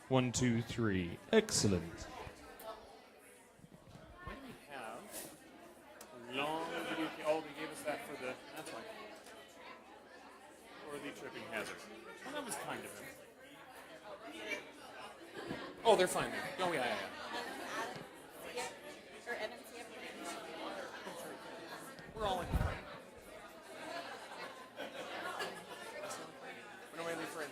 1, 2, 3. Excellent. Why do we have a long video? Oh, they gave us that for the. That's why. For the tripping hazard. Well, that was kind of it. Oh, they're fine there. Oh, yeah. We're all in. When do I leave for it?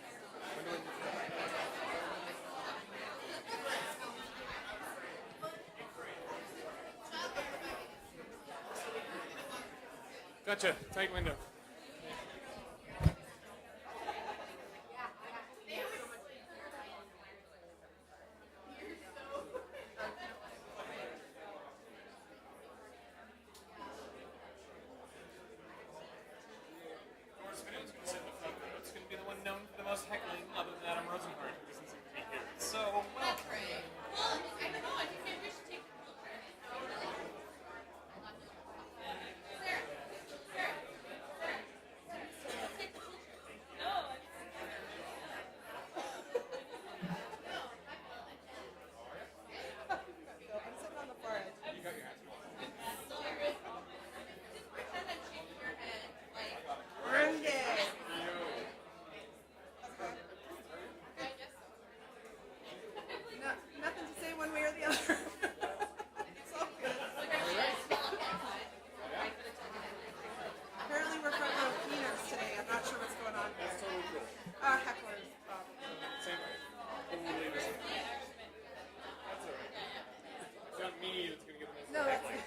Gotcha. Tight window. It's going to be the one known for the most heckling, other than Adam Rosenhart, who doesn't seem to be here. So, well. That's right. Well, I don't know. I think maybe we should take the picture. Take the picture. No. I'm sitting on the far edge. You got your hat on. Just pretend I'm shaking your head. Like, Rende. I guess so. Nothing to say one way or the other. It's all good. Like, I should smell it outside. Apparently we're front row cleaners today. I'm not sure what's going on. That's totally cool. Hecklers. Same thing. Totally the same. That's alright. It's not me that's going to get the most No, that's heckling.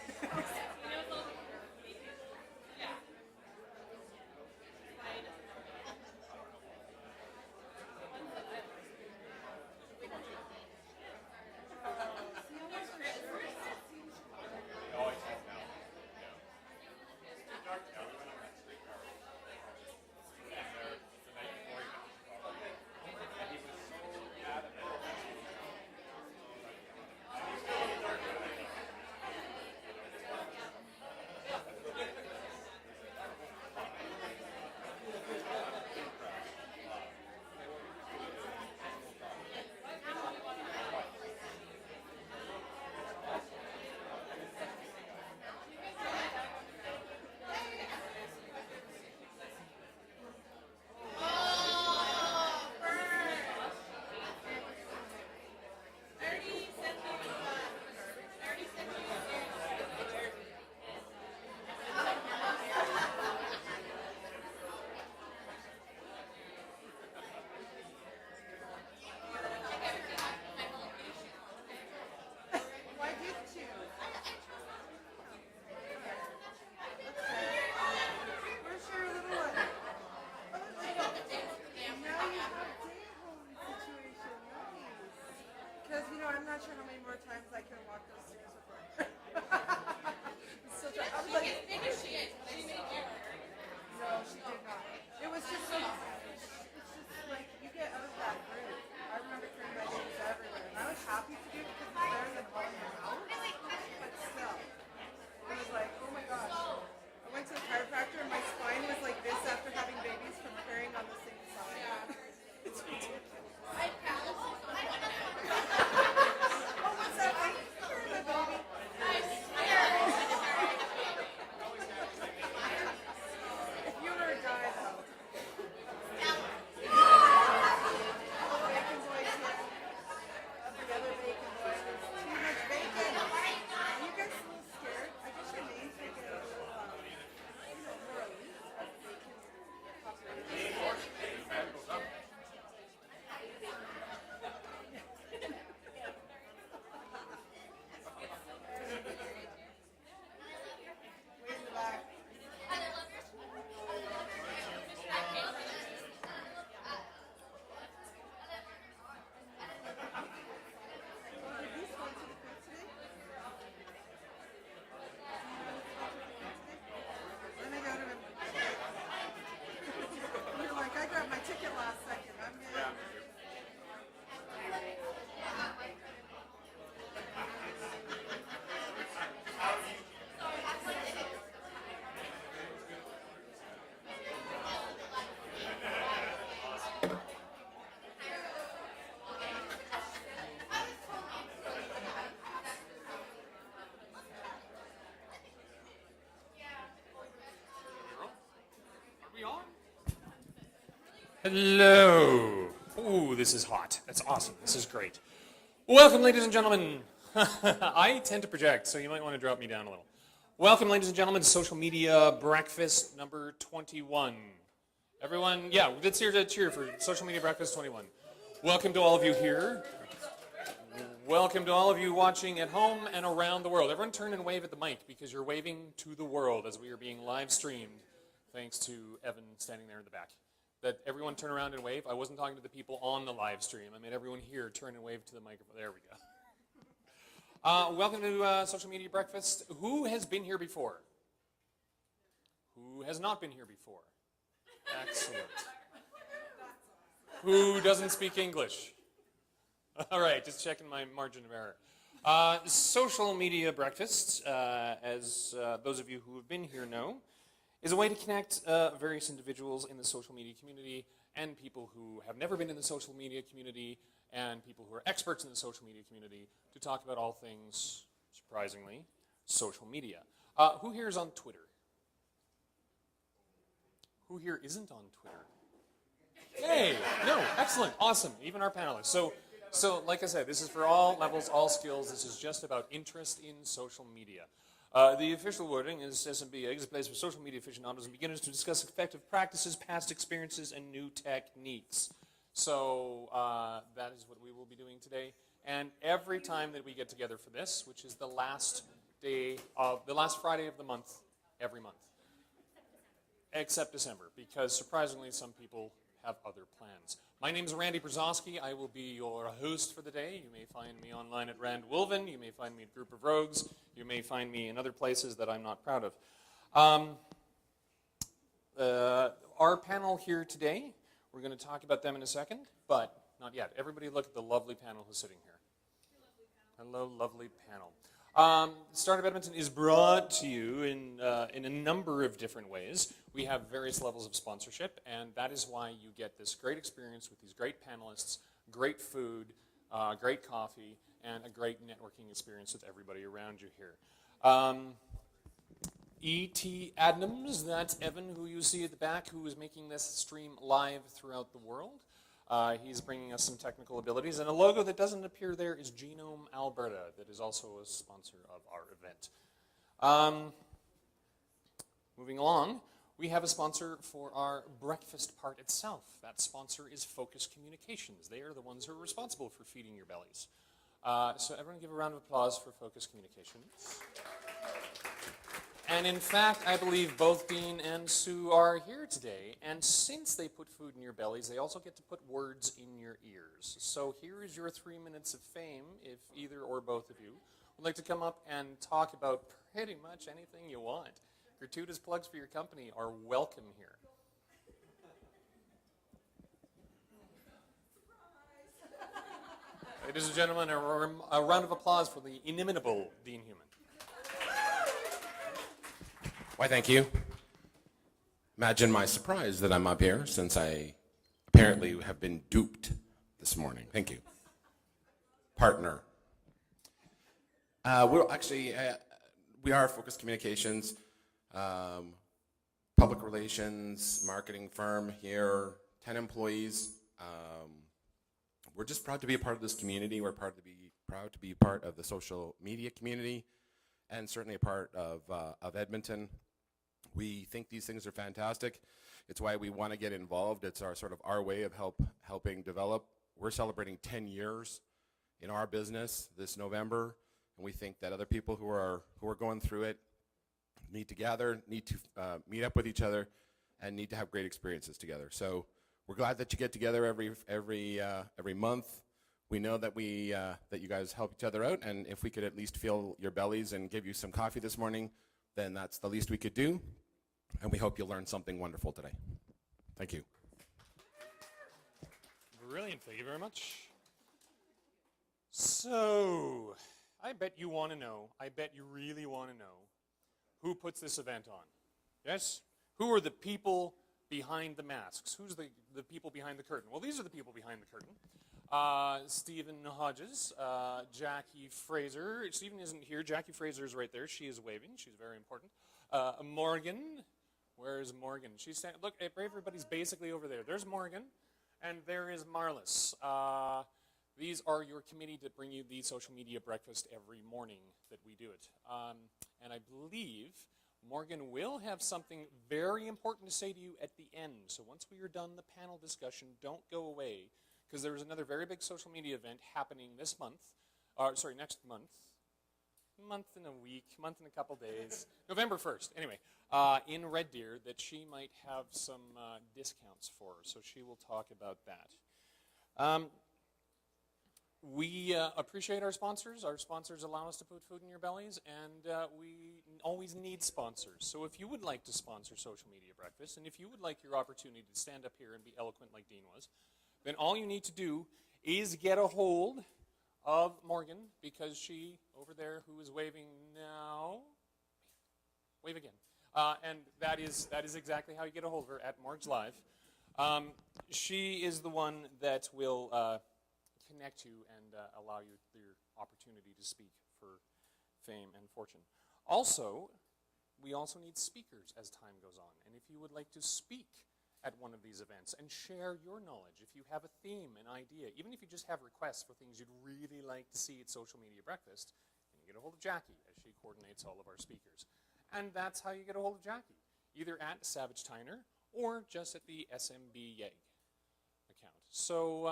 It always has now. It's too dark now. We went on that streetcar. And there, the night before he went. And he was so adamant. Why didn't you? Where's your little one? Oh, now you have day-home situation. Nice. Because, I'm not sure how many more times I can walk those stairs with her. I'm still trying. I was like, Maybe she is, but I didn't hear her. no, she did not. It was just like, it's just like, you get out of that group. I remember carrying my babies everywhere. And I was happy to do it because it's better than all your house. But still, it was like, oh my gosh. I went to the chiropractor and my spine was like this after having babies from carrying on the same side. Yeah. It's ridiculous. I have calluses on one of them. Oh, what's that? I carry my baby. I swear. If you were a guy, Hello. Ooh, this is hot. That's awesome. This is great. Welcome, ladies and gentlemen. I tend to project, so you might want to drop me down a little. Welcome, ladies and gentlemen, to Social Media Breakfast number 21. Everyone, yeah, let's hear a cheer for Social Media Breakfast 21. Welcome to all of you here. Welcome to all of you watching at home and around the world. Everyone turn and wave at the mic because you're waving to the world as we are being live streamed, thanks to Evan standing there in the back. That everyone turn around and wave. I wasn't talking to the people on the live stream. I made everyone here turn and wave to the microphone. There we go. Welcome to Social Media Breakfast. Who has been here before? Who has not been here before? Excellent. Who doesn't speak English? All right, just checking my margin of error. Social Media Breakfast, as those of you who have been here know, is a way to connect various individuals in the social media community and people who have never been in the social media community and people who are experts in the social media community to talk about all things, surprisingly, social media. Who here is on Twitter? Who here isn't on Twitter? Hey, no, excellent, awesome, even our panelists. So like I said, this is for all levels, all skills. This is just about interest in social media. The official wording is SMBYEG is a place for social media aficionados and beginners to discuss effective practices, past experiences, and new techniques. So that is what we will be doing today. And every time that we get together for this, which is the last Friday of the month, every month, except December, because surprisingly some people have other plans. My name is Randy Brzozowski. I will be your host for the day. You may find me online at Rand Wolven. You may find me at Group of Rogues. You may find me in other places that I'm not proud of. Our panel here today, we're going to talk about them in a second, but not yet. Everybody look at the lovely panel who's sitting here. Hello, lovely panel. Startup Edmonton is brought to you in a number of different ways. We have various levels of sponsorship, and that is why you get this great experience with these great panelists, great food, great coffee, and a great networking experience with everybody around you here. E.T. Adnams, that's Evan, who you see at the back, who is making this stream live throughout the world. He's bringing us some technical abilities, and a logo that doesn't appear there is Genome Alberta, that is also a sponsor of our event. Moving along, we have a sponsor for our breakfast part itself. That sponsor is Focus Communications. They are the ones who are responsible for feeding your bellies. So everyone give a round of applause for Focus Communications. And in fact, I believe both Dean and Sue are here today. And since they put food in your bellies, they also get to put words in your ears. So here is your 3 minutes of fame, if either or both of you would like to come up and talk about pretty much anything you want. Gratuitous plugs for your company are welcome here. Ladies and gentlemen, a round of applause for the inimitable Dean Human. Why, thank you. Imagine my surprise that I'm up here since I apparently have been duped this morning. Thank you. Partner. We are Focus Communications, public relations, marketing firm here, 10 employees. We're just proud to be a part of this community. We're proud to be part of the social media community, and certainly a part of Edmonton. We think these things are fantastic. It's why we want to get involved. It's our way of helping develop. We're celebrating 10 years in our business this November, and we think that other people who are going through it need to gather, need to meet up with each other, and need to have great experiences together. So we're glad that you get together every month. We know that that you guys help each other out, and if we could at least fill your bellies and give you some coffee this morning, then that's the least we could do, and we hope you'll learn something wonderful today. Thank you. Brilliant, thank you very much. So, I bet you want to know, I bet you really want to know, who puts this event on? Yes? Who are the people behind the masks? Who's the people behind the curtain? Well, these are the people behind the curtain. Stephen Hodges, Jackie Fraser. Stephen isn't here. Jackie Fraser is right there. She is waving. She's very important. Morgan Where's Morgan? She's standing. Look, everybody's basically over there. There's Morgan, and there is Marlis. These are your committee that bring you the social media breakfast every morning that we do it. And I believe Morgan will have something very important to say to you at the end. So once we are done the panel discussion, don't go away, because there is another very big social media event happening this month. Next month. Month and a week, month and a couple days. November 1st, anyway, in Red Deer, that she might have some discounts for. So she will talk about that. We appreciate our sponsors. Our sponsors allow us to put food in your bellies, and we always need sponsors. So if you would like to sponsor Social Media Breakfast, and if you would like your opportunity to stand up here and be eloquent like Dean was, then all you need to do is get a hold of Morgan, because she, over there, who is waving now, wave again. And that is exactly how you get a hold of her, at Morgs Live. She is the one that will connect you and allow you your opportunity to speak for fame and fortune. Also, we also need speakers as time goes on. And if you would like to speak at one of these events and share your knowledge, if you have a theme, an idea, even if you just have requests for things you'd really like to see at Social Media Breakfast, and you get a hold of Jackie as she coordinates all of our speakers. And that's how you get a hold of Jackie, either at Savage Tyner or just at the SMBYEG account. So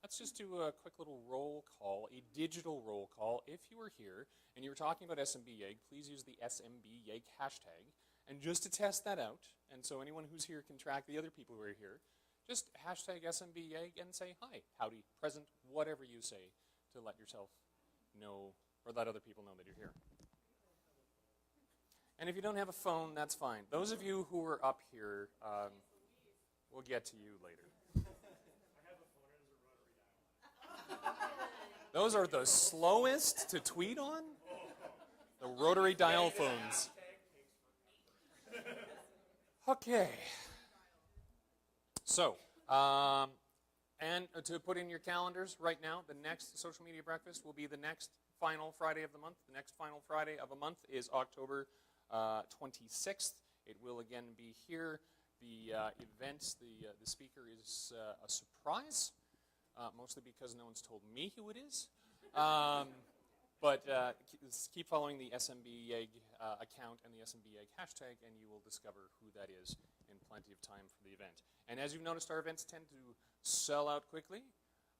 let's just do a quick little roll call, a digital roll call. If you were here and you were talking about SMBYEG, please use the SMBYEG hashtag. And just to test that out, and so anyone who's here can track the other people who are here, just hashtag SMBYEG and say hi, howdy, present, whatever you say, to let yourself know, or let other people know that you're here. And if you don't have a phone, that's fine. Those of you who are up here, we'll get to you later. Those are the slowest to tweet on? The rotary dial phones. Okay. So, and to put in your calendars right now, the next Social Media Breakfast will be the next final Friday of the month. The next final Friday of a month is October 26th. It will again be here. The event, the speaker is a surprise, mostly because no one's told me who it is. But keep following the SMBYEG account and the SMBYEG hashtag, and you will discover who that is in plenty of time for the event. And as you've noticed, our events tend to sell out quickly,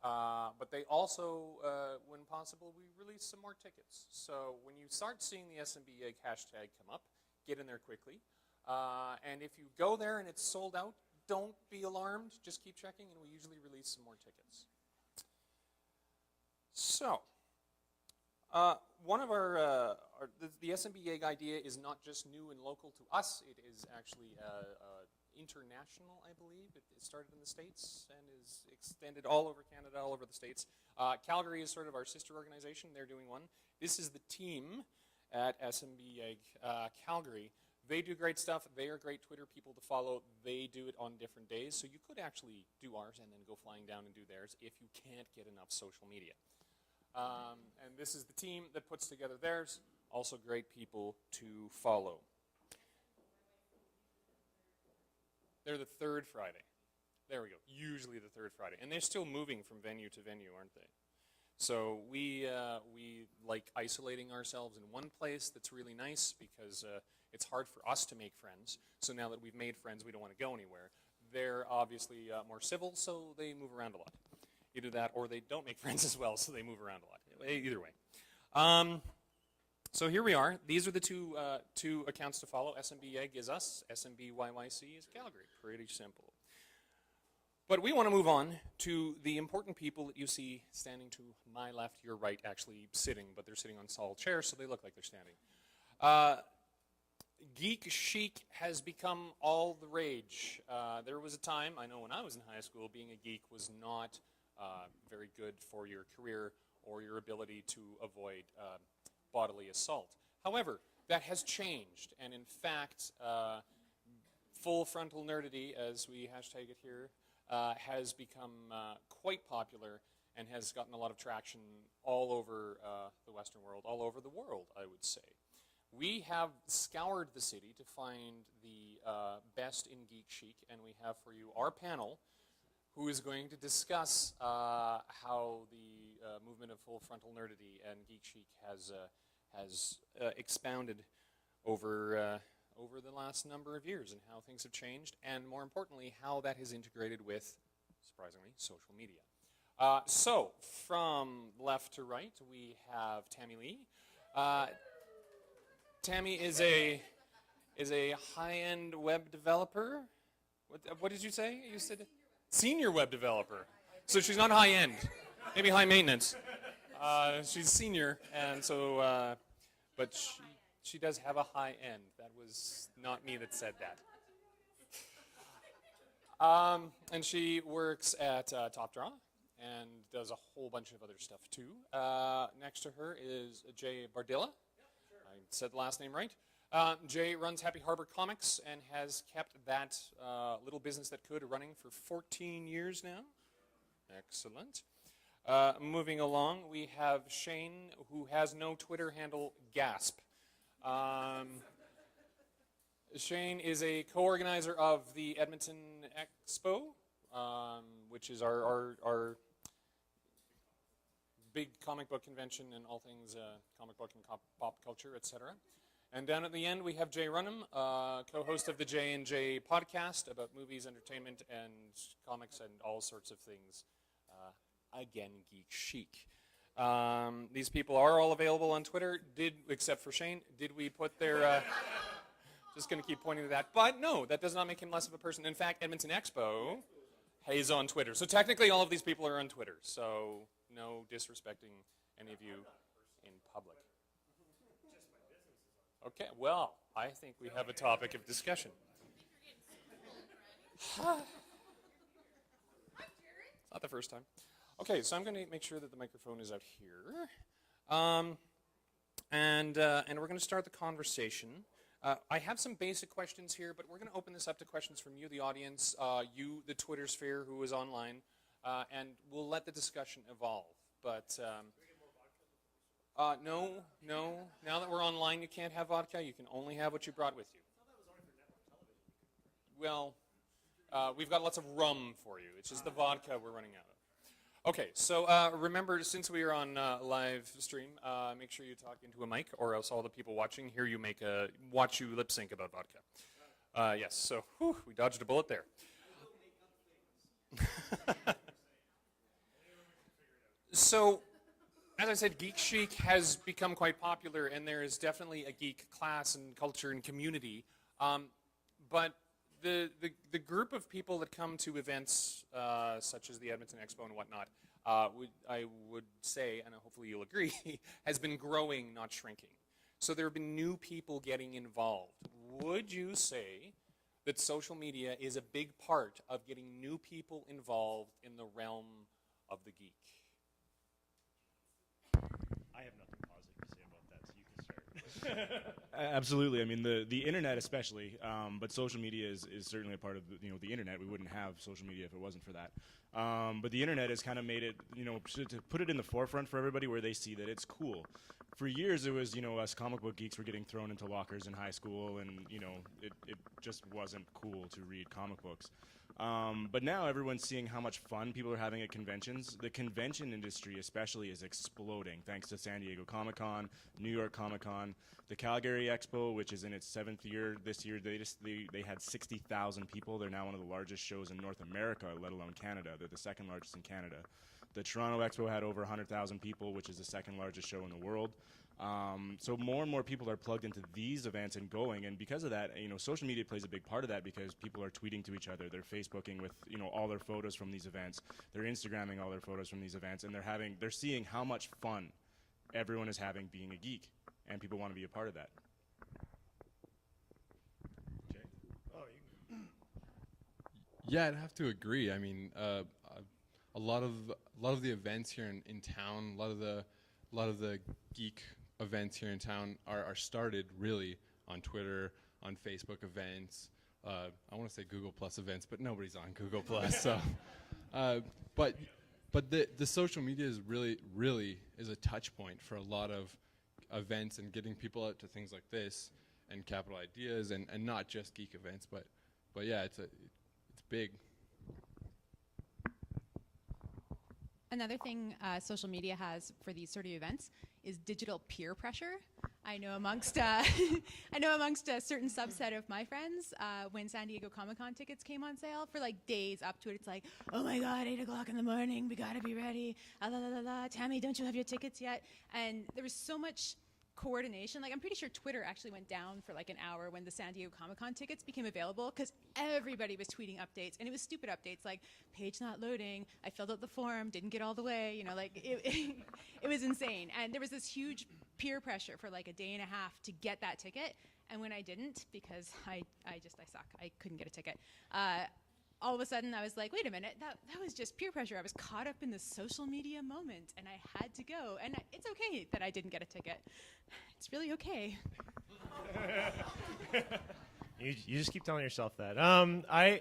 but they also, when possible, we release some more tickets. So when you start seeing the SMBYEG hashtag come up, get in there quickly. And if you go there and it's sold out, don't be alarmed. Just keep checking, and we usually release some more tickets. So, one of the SMBYEG idea is not just new and local to us. It is actually international, I believe. It started in the States and is extended all over Canada, all over the States. Calgary is sort of our sister organization. They're doing one. This is the team at SMBYEG Calgary. They do great stuff. They are great Twitter people to follow. They do it on different days. So you could actually do ours and then go flying down and do theirs if you can't get enough social media. And this is the team that puts together theirs. Also great people to follow. They're the third Friday. There we go. Usually the third Friday. And they're still moving from venue to venue, aren't they? So we like isolating ourselves in one place that's really nice because it's hard for us to make friends. So now that we've made friends, we don't want to go anywhere. They're obviously more civil, so they move around a lot. Either that or they don't make friends as well, so they move around a lot. Either way. So here we are. These are the two accounts to follow. SMBYEG is us. SMBYYC is Calgary. Pretty simple. But we want to move on to the important people that you see standing to my left, your right, actually sitting, but they're sitting on solid chairs, so they look like they're standing. Geek chic has become all the rage. There was a time, I know when I was in high school, being a geek was not very good for your career or your ability to avoid bodily assault. However, that has changed, and in fact, full frontal nerdity, as we hashtag it here, has become quite popular and has gotten a lot of traction all over the Western world, all over the world, I would say. We have scoured the city to find the best in geek chic, and we have for you our panel, who is going to discuss how the movement of full frontal nerdity and geek chic has expounded over the last number of years, and how things have changed, and more importantly, how that has integrated with, surprisingly, social media. So, from left to right, we have Tammy Lee. Tammy is a high-end web developer. What did you say? You said senior web developer. So she's not high-end, maybe high maintenance. She's senior, and so, but she does have a high end. That was not me that said that. And she works at TopDraw and does a whole bunch of other stuff too. Next to her is Jay Bardilla. I said the last name right. Jay runs Happy Harbor Comics and has kept that little business that could running for 14 years now. Excellent. Moving along, we have Shane, who has no Twitter handle, gasp. Shane is a co-organizer of the Edmonton Expo, which is our big comic book convention and all things comic book and pop culture, etc. And down at the end, we have Jay Runham, co-host of the J&J podcast about movies, entertainment, and comics, and all sorts of things. Again, geek chic. These people are all available on Twitter, except for Shane. Did we put their... just going to keep pointing to that. But no, that does not make him less of a person. In fact, Edmonton Expo is on Twitter. So technically, all of these people are on Twitter. So no disrespecting any of you in public. Okay, well, I think we have a topic of discussion. It's not the first time. Okay, so I'm going to make sure that the microphone is out here. And we're going to start the conversation. I have some basic questions here, but we're going to open this up to questions from you, the audience, you, the Twitter sphere who is online, and we'll let the discussion evolve. But no. Now that we're online, you can't have vodka. You can only have what you brought with you. Well, we've got lots of rum for you. It's just the vodka we're running out of. Okay, so remember, since we are on live stream, make sure you talk into a mic, or else all the people watching hear you watch you lip sync about vodka. Yes, so we dodged a bullet there. So, as I said, geek chic has become quite popular, and there is definitely a geek class and culture and community. But the group of people that come to events such as the Edmonton Expo and whatnot, I would say, and hopefully you'll agree, has been growing, not shrinking. So there have been new people getting involved. Would you say that social media is a big part of getting new people involved in the realm of the geek? I have nothing positive to say about that, so you can start. Absolutely. I mean, the internet especially, but social media is certainly a part of the internet. We wouldn't have social media if it wasn't for that. But the internet has kind of made it, to put it in the forefront for everybody where they see that it's cool. For years, it was, us comic book geeks were getting thrown into lockers in high school, and, it just wasn't cool to read comic books. But now everyone's seeing how much fun people are having at conventions. The convention industry especially is exploding thanks to San Diego Comic-Con, New York Comic-Con, the Calgary Expo, which is in its 7th year this year. They had 60,000 people. They're now one of the largest shows in North America, let alone Canada. They're the second largest in Canada. The Toronto Expo had over 100,000 people, which is the second largest show in the world. So more and more people are plugged into these events and going, and because of that, social media plays a big part of that because people are tweeting to each other, they're Facebooking with all their photos from these events, they're Instagramming all their photos from these events, and they're seeing how much fun everyone is having being a geek, and people want to be a part of that. Jay? Oh, you. Yeah, I'd have to agree. I mean, a lot of the events here in town, a lot of the geek events here in town are started really on Twitter, on Facebook events. I want to say Google Plus events, but nobody's on Google Plus. So, but the social media is really is a touch point for a lot of events and getting people out to things like this and Capital Ideas and not just geek events, but yeah, it's big. Another thing social media has for these sort of events is digital peer pressure. I know amongst a certain subset of my friends, when San Diego Comic-Con tickets came on sale, for like days up to it, it's like, oh my God, 8 o'clock in the morning, we gotta be ready. La la la la. Tammy, don't you have your tickets yet? And there was so much coordination. Like, I'm pretty sure Twitter actually went down for like an hour when the San Diego Comic-Con tickets became available, because everybody was tweeting updates, and it was stupid updates like, page not loading, I filled out the form, didn't get all the way, you know, like it was insane. And there was this huge peer pressure for like a day and a half to get that ticket. And when I didn't, because I suck, I couldn't get a ticket, all of a sudden I was like, wait a minute, that was just peer pressure. I was caught up in the social media moment, and I had to go. And it's okay that I didn't get a ticket. It's really okay. You just keep telling yourself that. I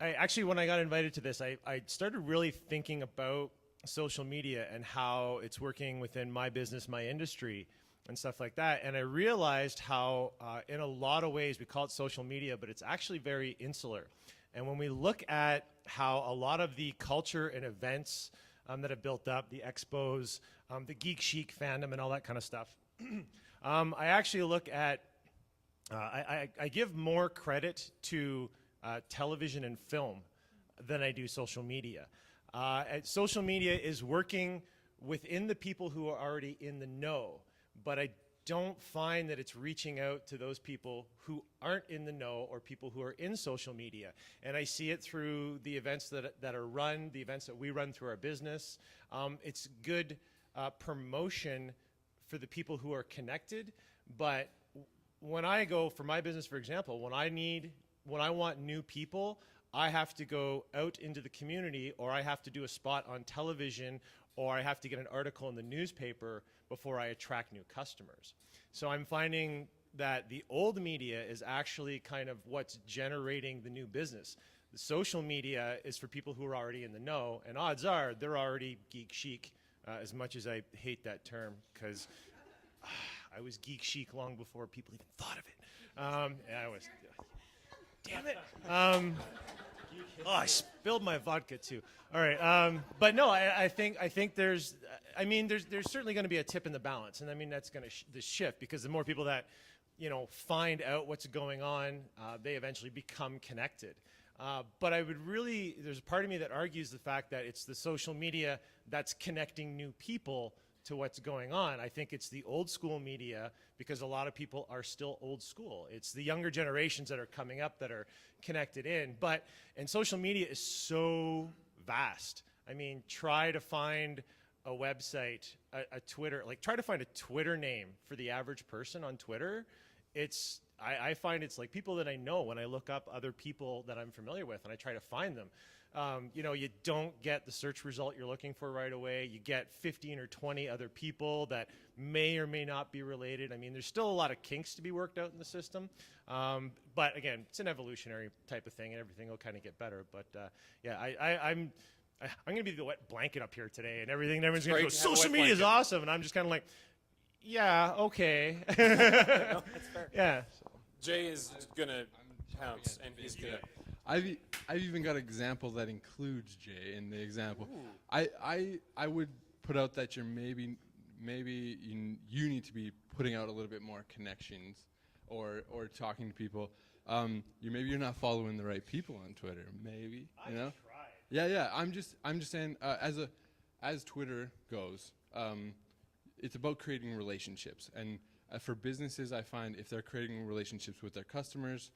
actually, when I got invited to this, I started really thinking about social media and how it's working within my business, my industry, and stuff like that. And I realized how, in a lot of ways, we call it social media, but it's actually very insular. And when we look at how a lot of the culture and events that have built up, the expos, the geek chic fandom, and all that kind of stuff, I actually look at, I give more credit to television and film than I do social media. Social media is working within the people who are already in the know, but I don't find that it's reaching out to those people who aren't in the know or people who are in social media. And I see it through the events that are run, the events that we run through our business. It's good promotion for the people who are connected, but when I go, for my business, for example, when I want new people, I have to go out into the community, or I have to do a spot on television, or I have to get an article in the newspaper before I attract new customers. So I'm finding that the old media is actually kind of what's generating the new business. The social media is for people who are already in the know, and odds are they're already geek chic, as much as I hate that term, because I was geek chic long before people even thought of it. Yeah, I was. Damn it. Oh, I spilled my vodka too. All right, but no, I think there's certainly going to be a tip in the balance, and I mean that's going to shift, because the more people that find out what's going on, they eventually become connected. But there's a part of me that argues the fact that it's the social media that's connecting new people to what's going on. I think it's the old school media, because a lot of people are still old school. It's the younger generations that are coming up that are connected in. And social media is so vast. I mean, try to find a website, a Twitter, like try to find a Twitter name for the average person on Twitter. I find it's like people that I know when I look up other people that I'm familiar with and I try to find them. You don't get the search result you're looking for right away. You get 15 or 20 other people that may or may not be related. I mean, there's still a lot of kinks to be worked out in the system. But again, it's an evolutionary type of thing, and everything will kind of get better. But yeah, I'm going to be the wet blanket up here today, and everything. And everyone's going to go, social media is awesome, and I'm just kind of like, yeah, okay. No, that's fair. Yeah. Jay is gonna pounce, and he's gonna. I've even got an example that includes Jay in the example. I would put out that you're maybe you need to be putting out a little bit more connections, or talking to people. Maybe you're not following the right people on Twitter. Maybe you know. Yeah. I'm just saying, as Twitter goes, it's about creating relationships, and for businesses, I find if they're creating relationships with their customers,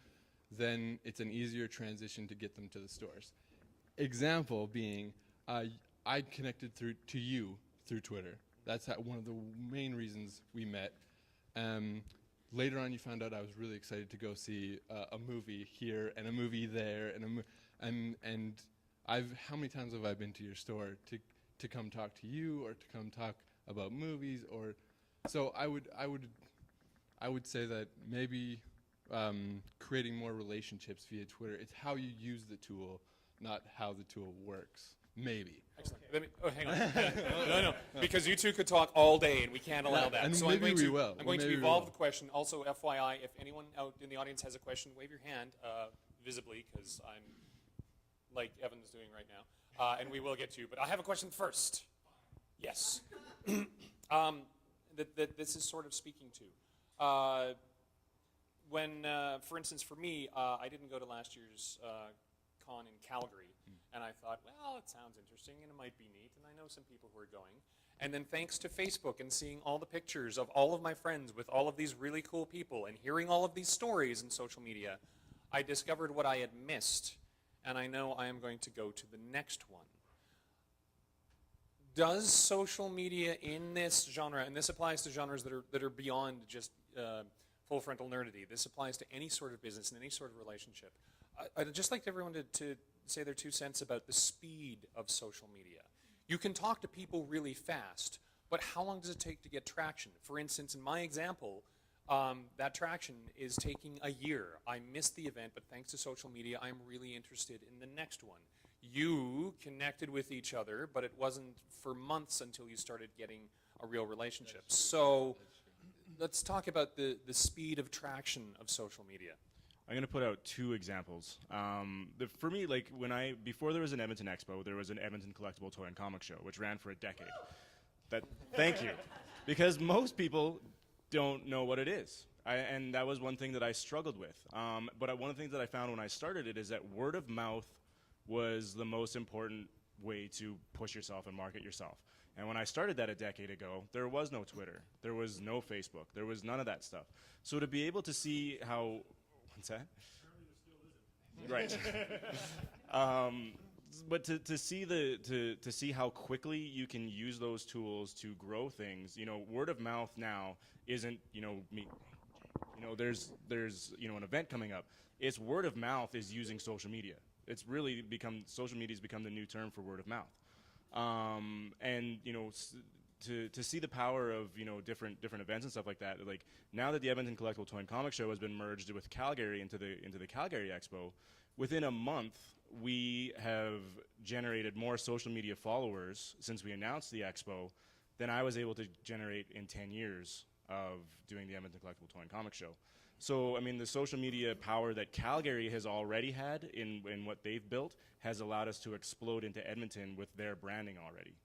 then it's an easier transition to get them to the stores. Example being, I connected to you through Twitter. That's one of the main reasons we met. Later on, you found out I was really excited to go see a movie here and a movie there, and how many times have I been to your store to come talk to you, or to come talk about movies, or so I would say that maybe creating more relationships via Twitter. It's how you use the tool, not how the tool works. Maybe. Excellent. Hang on. No, because you two could talk all day, and we can't allow that. and So maybe I'm going we to, will. I'm going to Maybe we evolve will. the question. Also, FYI, if anyone out in the audience has a question, wave your hand visibly, because I'm like Evan's doing right now, and we will get to you. But I have a question first. Yes. that this is sort of speaking to. When, for instance, for me, I didn't go to last year's con in Calgary, and I thought, well, it sounds interesting, and it might be neat, and I know some people who are going. And then thanks to Facebook and seeing all the pictures of all of my friends with all of these really cool people and hearing all of these stories in social media, I discovered what I had missed, and I know I am going to go to the next one. Does social media in this genre, and this applies to genres that are beyond just full frontal nerdity, this applies to any sort of business and any sort of relationship. I'd just like everyone to say their 2 cents about the speed of social media. You can talk to people really fast, but how long does it take to get traction? For instance, in my example, that traction is taking a year. I missed the event, but thanks to social media, I'm really interested in the next one. You connected with each other, but it wasn't for months until you started getting a real relationship. So let's talk about the speed of traction of social media. I'm going to put out 2 examples. For me, like before there was an Edmonton Expo, there was an Edmonton Collectible Toy and Comic Show, which ran for a decade. Thank you. Because most people don't know what it is. And that was one thing that I struggled with. But one of the things that I found when I started it is that word of mouth was the most important way to push yourself and market yourself. And when I started that a decade ago, there was no Twitter. There was no Facebook. There was none of that stuff. So to be able to see how... What's that? Right. But to see how quickly you can use those tools to grow things, word of mouth now isn't, me. There's an event coming up. It's word of mouth is using social media. It's really social media's become the new term for word of mouth. And to see the power of different events and stuff like that, like now that the Edmonton Collectible Toy and Comic Show has been merged with Calgary into the Calgary Expo, within a month we have generated more social media followers since we announced the expo than I was able to generate in 10 years of doing the Edmonton Collectible Toy and Comic Show. So, I mean, the social media power that Calgary has already had in what they've built has allowed us to explode into Edmonton with their branding already.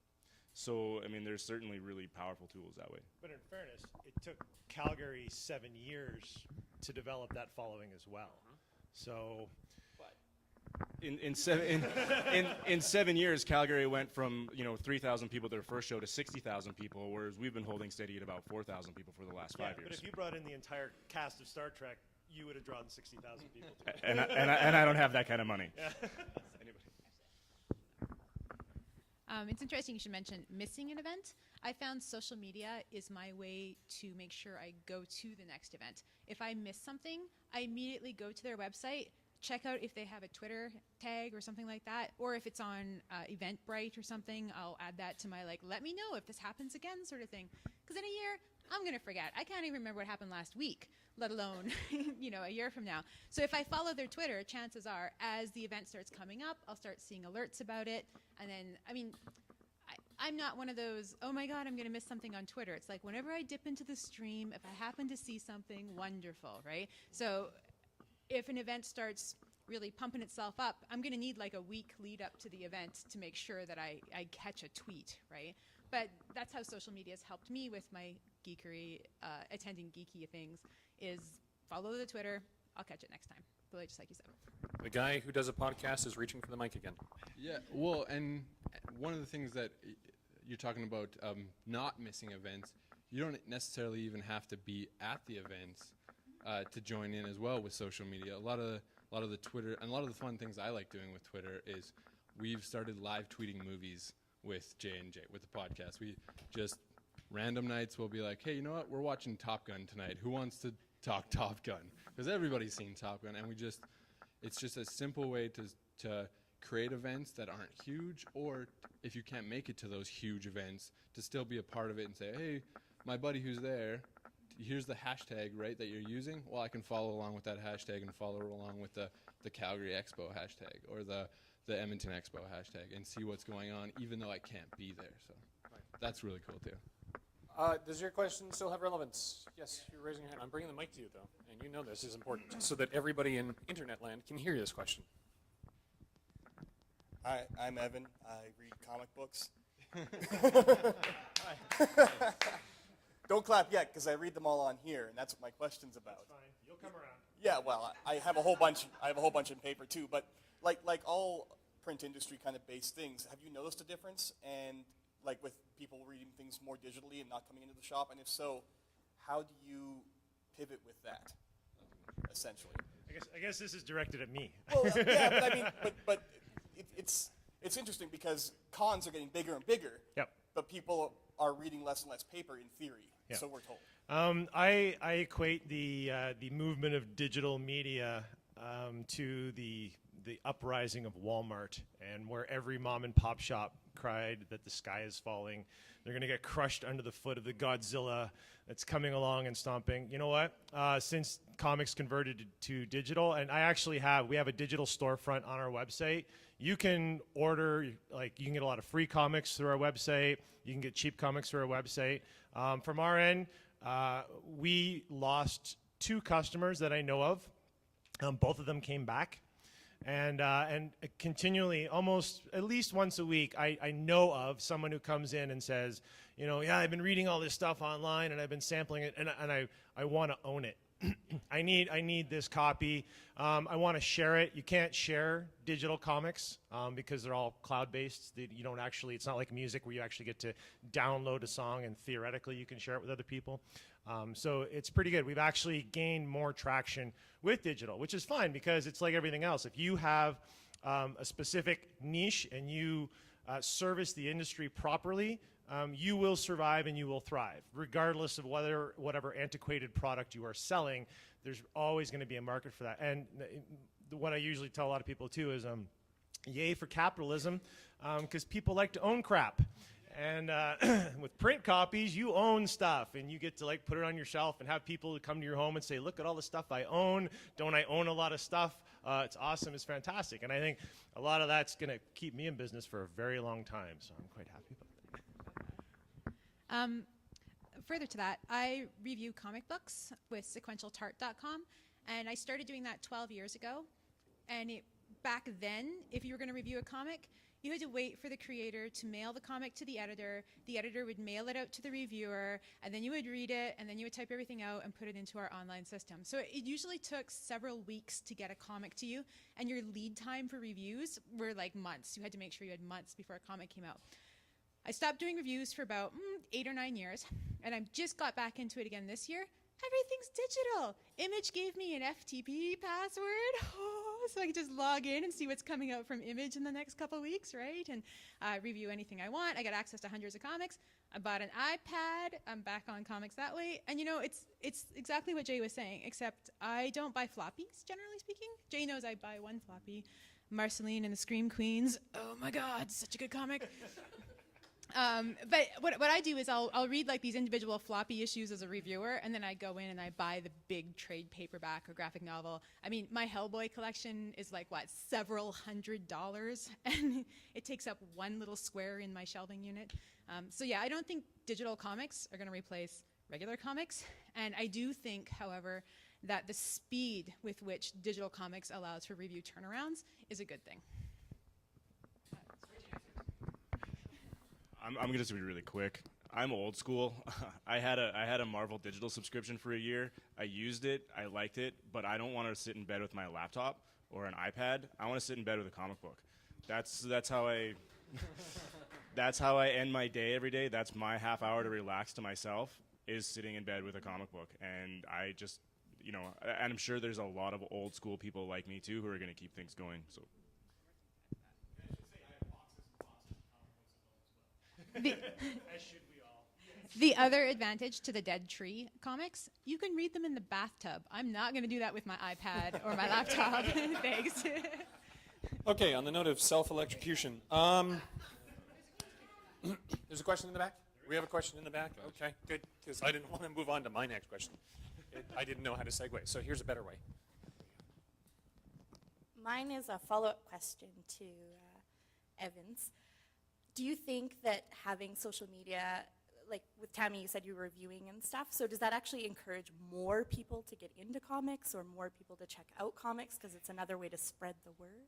So, I mean, there's certainly really powerful tools that way. But in fairness, it took Calgary 7 years to develop that following as well. So, in 7 years, Calgary went from 3,000 people at their first show to 60,000 people, whereas we've been holding steady at about 4,000 people for the last 5 years. But if you brought in the entire cast of Star Trek, you would have drawn 60,000 people too. and I don't have that kind of money. Yeah. It's interesting you should mention missing an event. I found social media is my way to make sure I go to the next event. If I miss something, I immediately go to their website, check out if they have a Twitter tag or something like that, or if it's on Eventbrite or something, I'll add that to my let me know if this happens again sort of thing. Because in a year, I'm going to forget. I can't even remember what happened last week, let alone a year from now. So if I follow their Twitter, chances are as the event starts coming up, I'll start seeing alerts about it. And then, I'm not one of those, oh my God, I'm going to miss something on Twitter. It's like whenever I dip into the stream, if I happen to see something, wonderful, right? So if an event starts really pumping itself up, I'm going to need a week lead up to the event to make sure that I catch a tweet, right? But that's how social media has helped me with my geekery, attending geeky things, is follow the Twitter. I'll catch it next time. But just like you said. The guy who does a podcast is reaching for the mic again. Yeah, well, and one of the things that you're talking about, not missing events, you don't necessarily even have to be at the events to join in as well with social media. A lot of the Twitter and a lot of the fun things I like doing with Twitter is we've started live tweeting movies with J&J with the podcast. We just random nights we'll be like, hey, you know what? We're watching Top Gun tonight. Who wants to talk Top Gun? Because everybody's seen Top Gun, and it's just a simple way to create events that aren't huge, or if you can't make it to those huge events, to still be a part of it and say, hey, my buddy who's there, here's the hashtag, right, that you're using. Well, I can follow along with that hashtag and follow along with the Calgary Expo hashtag or the the Edmonton Expo hashtag and see what's going on, even though I can't be there. So that's really cool too. Does your question still have relevance? Yes, you're raising your hand. I'm bringing the mic to you, though, and you know this is important, so that everybody in internet land can hear this question. Hi, I'm Evan. I read comic books. Don't clap yet, because I read them all on here, and that's what my question's about. That's fine. You'll come around. Yeah, well, I have a whole bunch. I have a whole bunch in paper too. But like all print industry kind of based things, have you noticed a difference? And like with people reading things more digitally and not coming into the shop, and if so, how do you pivot with that? Essentially. I guess this is directed at me. Well, yeah, but I mean, but it's interesting because cons are getting bigger and bigger. Yep. But people are reading less and less paper in theory. Yep. So we're told. I equate the movement of digital media to the uprising of Walmart, and where every mom and pop shop cried that the sky is falling. They're going to get crushed under the foot of the Godzilla that's coming along and stomping. You know what? Since comics converted to digital, and we have a digital storefront on our website. You can order, you can get a lot of free comics through our website. You can get cheap comics through our website. From our end, we lost 2 customers that I know of. Both of them came back. And continually, almost at least once a week, I know of someone who comes in and says, yeah, I've been reading all this stuff online and I've been sampling it, and I want to own it. I need this copy. I want to share it. You can't share digital comics because they're all cloud-based. You don't actually. It's not like music where you actually get to download a song and theoretically you can share it with other people. So it's pretty good. We've actually gained more traction with digital, which is fine because it's like everything else. If you have a specific niche and you service the industry properly, you will survive and you will thrive. Regardless of whatever antiquated product you are selling, there's always going to be a market for that. And what I usually tell a lot of people too is, yay for capitalism, because people like to own crap. And with print copies, you own stuff, and you get to put it on your shelf and have people come to your home and say, look at all the stuff I own. Don't I own a lot of stuff? It's awesome. It's fantastic. And I think a lot of that's going to keep me in business for a very long time, so I'm quite happy about that. Further to that, I review comic books with sequentialtart.com, and I started doing that 12 years ago. And back then, if you were going to review a comic, you had to wait for the creator to mail the comic to the editor would mail it out to the reviewer, and then you would read it, and then you would type everything out and put it into our online system. So it usually took several weeks to get a comic to you, and your lead time for reviews were months. You had to make sure you had months before a comic came out. I stopped doing reviews for about 8 or 9 years, and I just got back into it again this year. Everything's digital. Image gave me an FTP password, so I can just log in and see what's coming out from Image in the next couple weeks, right? And review anything I want. I got access to hundreds of comics. I bought an iPad. I'm back on comics that way. And it's exactly what Jay was saying, except I don't buy floppies, generally speaking. Jay knows I buy one floppy, Marceline and the Scream Queens. Oh my God, such a good comic. But what I do is I'll read these individual floppy issues as a reviewer, and then I go in and I buy the big trade paperback or graphic novel. I mean, my Hellboy collection is several $100s, and it takes up one little square in my shelving unit. So yeah, I don't think digital comics are going to replace regular comics, and I do think, however, that the speed with which digital comics allows for review turnarounds is a good thing. I'm going to be really quick. I'm old school. I had a Marvel digital subscription for a year. I used it. I liked it, but I don't want to sit in bed with my laptop or an iPad. I want to sit in bed with a comic book. That's how I end my day every day. That's my half hour to relax to myself, is sitting in bed with a comic book. And I just, and I'm sure there's a lot of old school people like me too who are going to keep things going. So. The other advantage to the Dead Tree comics, you can read them in the bathtub. I'm not going to do that with my iPad or my laptop. Thanks. Okay, on the note of self-electrocution, there's a question in the back? We have a question in the back? Okay, good, because I didn't want to move on to my next question. I didn't know how to segue, so here's a better way. Mine is a follow-up question to Evan's. Do you think that having social media, like with Tammy, you said you were reviewing and stuff, so does that actually encourage more people to get into comics or more people to check out comics because it's another way to spread the word?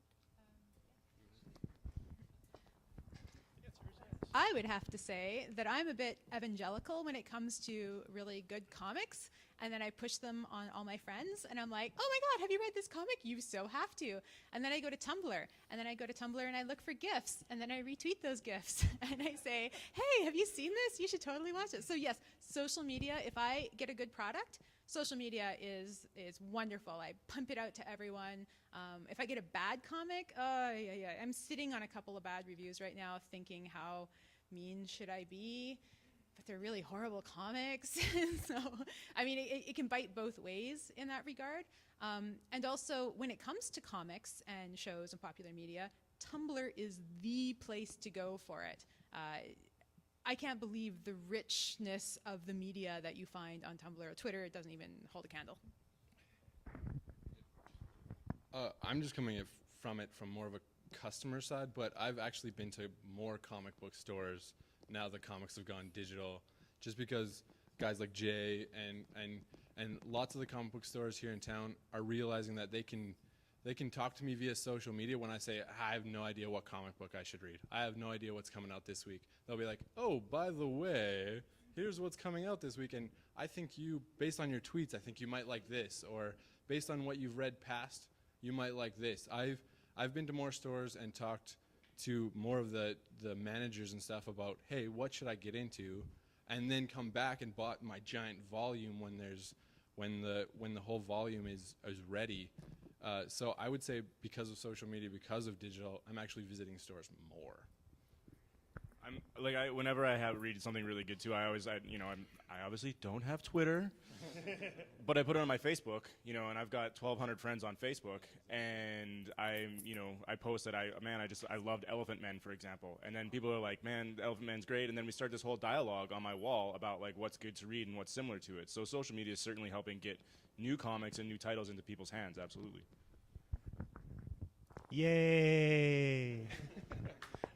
I would have to say that I'm a bit evangelical when it comes to really good comics, and then I push them on all my friends, and I'm like, oh my God, have you read this comic? You so have to. And then I go to Tumblr, and then I go to Tumblr and I look for GIFs, and then I retweet those GIFs, and I say, hey, have you seen this? You should totally watch it. So yes, social media, if I get a good product, social media is wonderful. I pump it out to everyone. If I get a bad comic, I'm sitting on a couple of bad reviews right now thinking how mean should I be? But they're really horrible comics. So, I mean, it can bite both ways in that regard. And also, when it comes to comics and shows and popular media, Tumblr is the place to go for it. I can't believe the richness of the media that you find on Tumblr or Twitter. It doesn't even hold a candle. I'm just coming from it from more of a customer side, but I've actually been to more comic book stores now that comics have gone digital, just because guys like Jay and lots of the comic book stores here in town are realizing that they can talk to me via social media when I say, I have no idea what comic book I should read. I have no idea what's coming out this week. They'll be like, oh, by the way, here's what's coming out this week, and I think you, based on your tweets, I think you might like this, or based on what you've read past, you might like this. I've been to more stores and talked to more of the managers and stuff about, hey, what should I get into? And then come back and bought my giant volume when the whole volume is ready. So I would say because of social media, because of digital, I'm actually visiting stores more. Whenever I read something really good too, I obviously don't have Twitter, but I put it on my Facebook, and I've got 1,200 friends on Facebook, and I post that I loved Elephant Men, for example, and then people are like, man, Elephant Men's great, and then we start this whole dialogue on my wall about like what's good to read and what's similar to it. So social media is certainly helping get new comics and new titles into people's hands. Absolutely. Yay!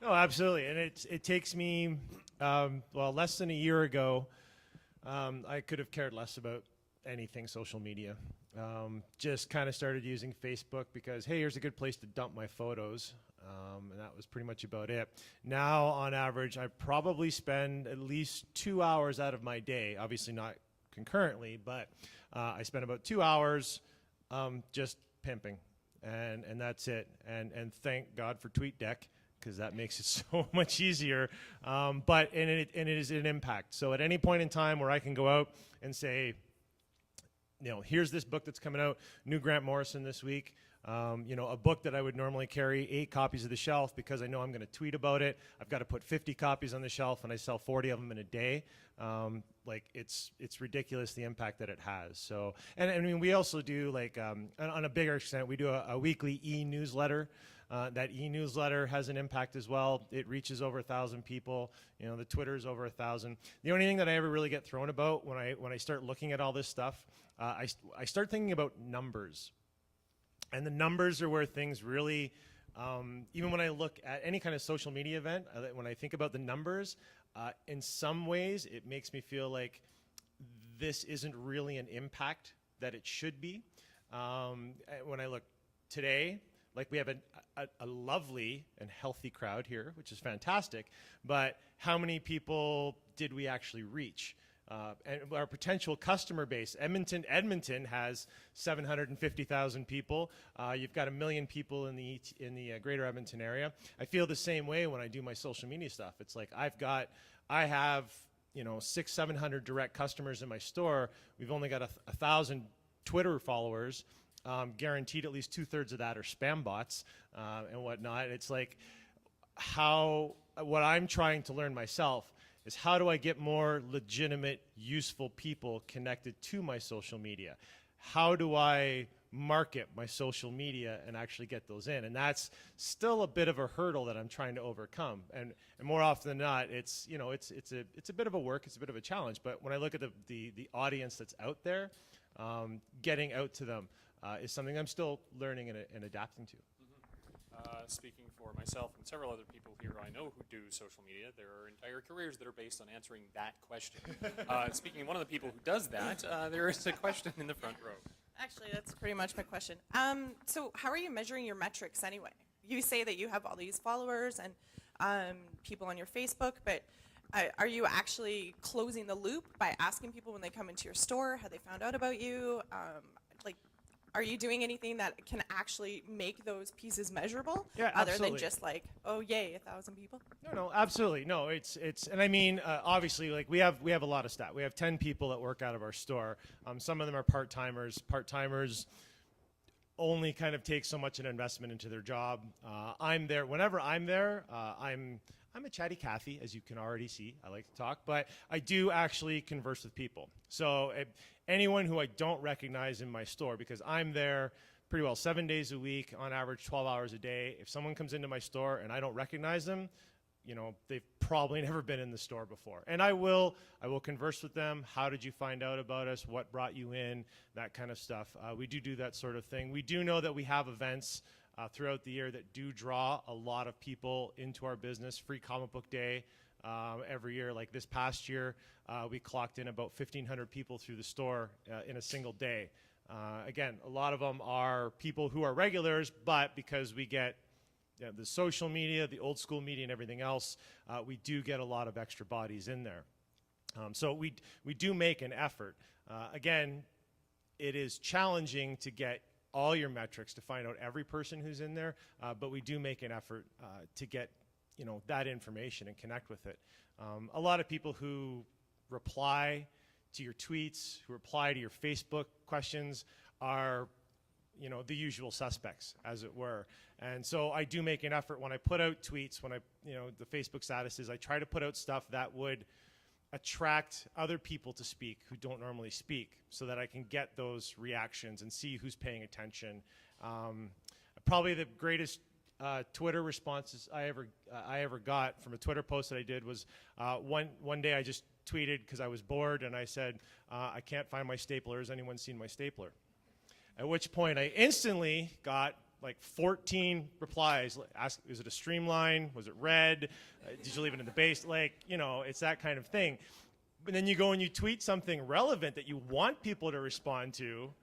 No, absolutely, and it takes me less than a year ago. I could have cared less about anything social media. Just kind of started using Facebook because, hey, here's a good place to dump my photos, and that was pretty much about it. Now, on average, I probably spend at least 2 hours out of my day, obviously not concurrently, but I spend about 2 hours just pimping, and that's it. And thank God for TweetDeck, because that makes it so much easier. But it is an impact. So at any point in time where I can go out and say, here's this book that's coming out, new Grant Morrison this week, a book that I would normally carry 8 copies of the shelf because I know I'm going to tweet about it. I've got to put 50 copies on the shelf, and I sell 40 of them in a day. It's ridiculous the impact that it has. So, and I mean, we also do on a bigger extent, we do a weekly e-newsletter. That e-newsletter has an impact as well. It reaches over 1,000 people. The Twitter is over 1,000. The only thing that I ever really get thrown about when I start looking at all this stuff, I start thinking about numbers. And the numbers are where things really, even when I look at any kind of social media event, when I think about the numbers, in some ways it makes me feel like this isn't really an impact that it should be. When I look today, we have a lovely and healthy crowd here, which is fantastic, but how many people did we actually reach? And our potential customer base, Edmonton has 750,000 people. You've got 1 million people in the greater Edmonton area. I feel the same way when I do my social media stuff. It's like I have 600-700 direct customers in my store. We've only got 1,000 Twitter followers. Guaranteed at least 2/3 of that are spam bots and whatnot. It's like what I'm trying to learn myself is how do I get more legitimate, useful people connected to my social media? How do I market my social media and actually get those in? And that's still a bit of a hurdle that I'm trying to overcome. And more often than not, it's a bit of a work, it's a bit of a challenge. But when I look at the audience that's out there, getting out to them, is something I'm still learning and adapting to. Speaking for myself and several other people here I know who do social media, there are entire careers that are based on answering that question. Speaking of one of the people who does that, there is a question in the front row. Actually, that's pretty much my question. So how are you measuring your metrics anyway? You say that you have all these followers and people on your Facebook, but are you actually closing the loop by asking people when they come into your store how they found out about you? Are you doing anything that can actually make those pieces measurable? Yeah, other absolutely. than just like, oh yay, 1,000 people? No, absolutely. No, it's, and I mean, obviously, like we have a lot of staff. We have 10 people that work out of our store. Some of them are part-timers. Part-timers only kind of take so much an investment into their job. I'm there, whenever I'm there, I'm a chatty Cathy, as you can already see. I like to talk, but I do actually converse with people. So anyone who I don't recognize in my store, because I'm there pretty well 7 days a week, on average 12 hours a day. If someone comes into my store and I don't recognize them, you know, they've probably never been in the store before. And I will converse with them. How did you find out about us? What brought you in? That kind of stuff. We do that sort of thing. We do know that we have events throughout the year that do draw a lot of people into our business. Free Comic Book Day every year. Like this past year, we clocked in about 1,500 people through the store in a single day. Again, a lot of them are people who are regulars, but because we get the social media, the old school media, and everything else, we do get a lot of extra bodies in there. So we do make an effort. Again, it is challenging to get all your metrics to find out every person who's in there, but we do make an effort to get that information and connect with it. A lot of people who reply to your tweets, who reply to your Facebook questions are the usual suspects, as it were. And so I do make an effort when I put out tweets, when the Facebook statuses, I try to put out stuff that would attract other people to speak who don't normally speak, so that I can get those reactions and see who's paying attention. Probably the greatest Twitter responses I ever got from a Twitter post that I did was one day I just tweeted because I was bored, and I said, I can't find my stapler. Has anyone seen my stapler? At which point I instantly got like 14 replies. Ask, is it a streamline? Was it red? Did you leave it in the base? It's that kind of thing. But then you go and you tweet something relevant that you want people to respond to.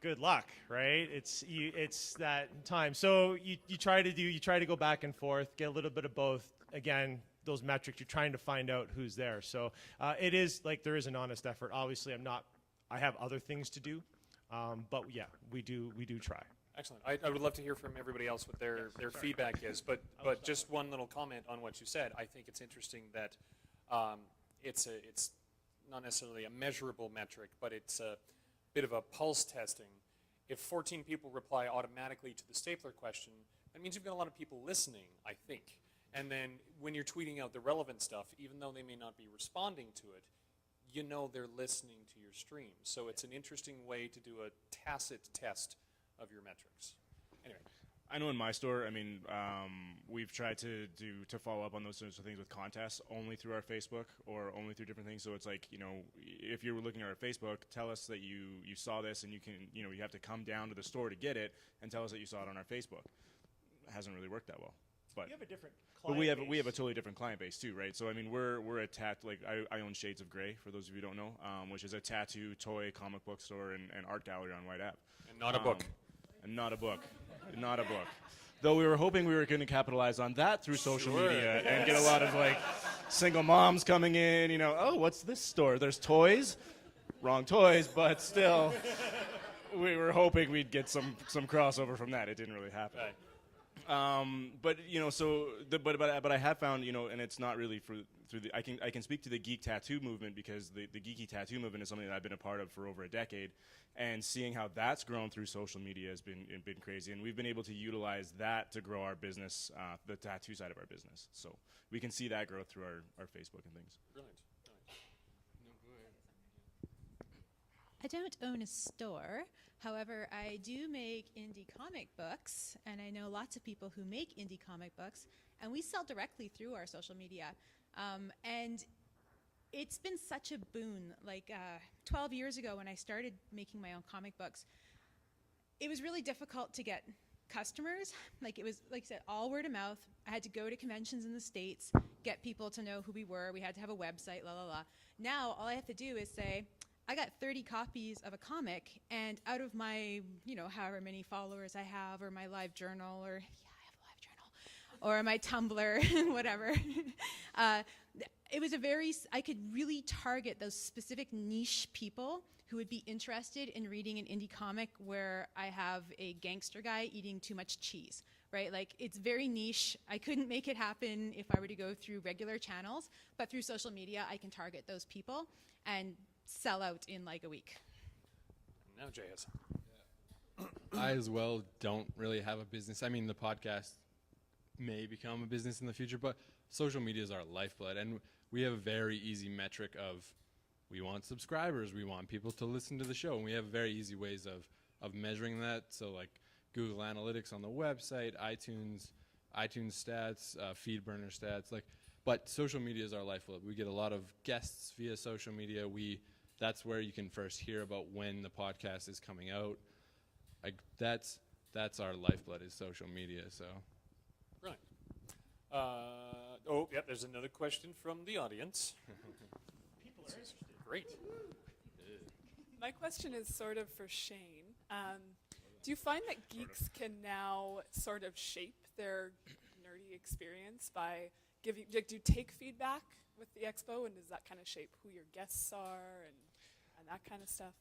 Good luck, right? It's that time. So you try to go back and forth, get a little bit of both. Again, those metrics, you're trying to find out who's there. So it is like there is an honest effort. Obviously, I have other things to do. But yeah, we do try. Excellent. I would love to hear from everybody else what their feedback is. But just one little comment on what you said. I think it's interesting that it's not necessarily a measurable metric, but it's a bit of a pulse testing. If 14 people reply automatically to the stapler question, that means you've got a lot of people listening, I think. And then when you're tweeting out the relevant stuff, even though they may not be responding to it, they're listening to your stream. So it's an interesting way to do a tacit test of your metrics. Anyway. I know in my store, I mean, we've tried to follow up on those sorts of things with contests only through our Facebook or only through different things. So it's like, if you're looking at our Facebook, tell us that you saw this, and you can, you have to come down to the store to get it, and tell us that you saw it on our Facebook. It hasn't really worked that well. But you have a different But client we have a base. totally different client base too, right? So I mean, we're a I own Shades of Grey, for those of you who don't know, which is a tattoo, toy, comic book store and art gallery on White Ave. And not a book. And not a book. Not a book. Though we were hoping we were going to capitalize on that through social media and get a lot of single moms coming in. Oh, what's this store? There's toys. Wrong toys, but still, we were hoping we'd get some crossover from that. It didn't really happen. Right. But I have found, and it's not really through the, I can speak to the geek tattoo movement, because the geeky tattoo movement is something that I've been a part of for over a decade, and seeing how that's grown through social media has been crazy, and we've been able to utilize that to grow our business, the tattoo side of our business. So we can see that grow through our Facebook and things. Brilliant. I don't own a store. However, I do make indie comic books, and I know lots of people who make indie comic books, and we sell directly through our social media. And it's been such a boon. 12 years ago when I started making my own comic books, it was really difficult to get customers. Like, it was, like I said, all word of mouth. I had to go to conventions in the States, get people to know who we were. We had to have a website, la, la, la. Now, all I have to do is say, I got 30 copies of a comic, and out of my, however many followers I have, or my live journal, or, yeah, I have a live journal, or my Tumblr, whatever. It was I could really target those specific niche people who would be interested in reading an indie comic where I have a gangster guy eating too much cheese, right? Like, it's very niche. I couldn't make it happen if I were to go through regular channels, but through social media, I can target those people and sell out in like a week. Now Jay has. I as well don't really have a business. I mean, the podcast may become a business in the future, but social media is our lifeblood, and we have a very easy metric of we want subscribers, we want people to listen to the show, and we have very easy ways of measuring that. So like Google Analytics on the website, iTunes stats, FeedBurner stats, but social media is our lifeblood. We get a lot of guests via social media. That's where you can first hear about when the podcast is coming out. Like, that's our lifeblood, is social media. So, Right. There's another question from the audience. People are interested. Great. My question is sort of for Shane. Do you find that geeks can now sort of shape their nerdy experience by do you take feedback with the expo, and does that kind of shape who your guests are and that kind of stuff?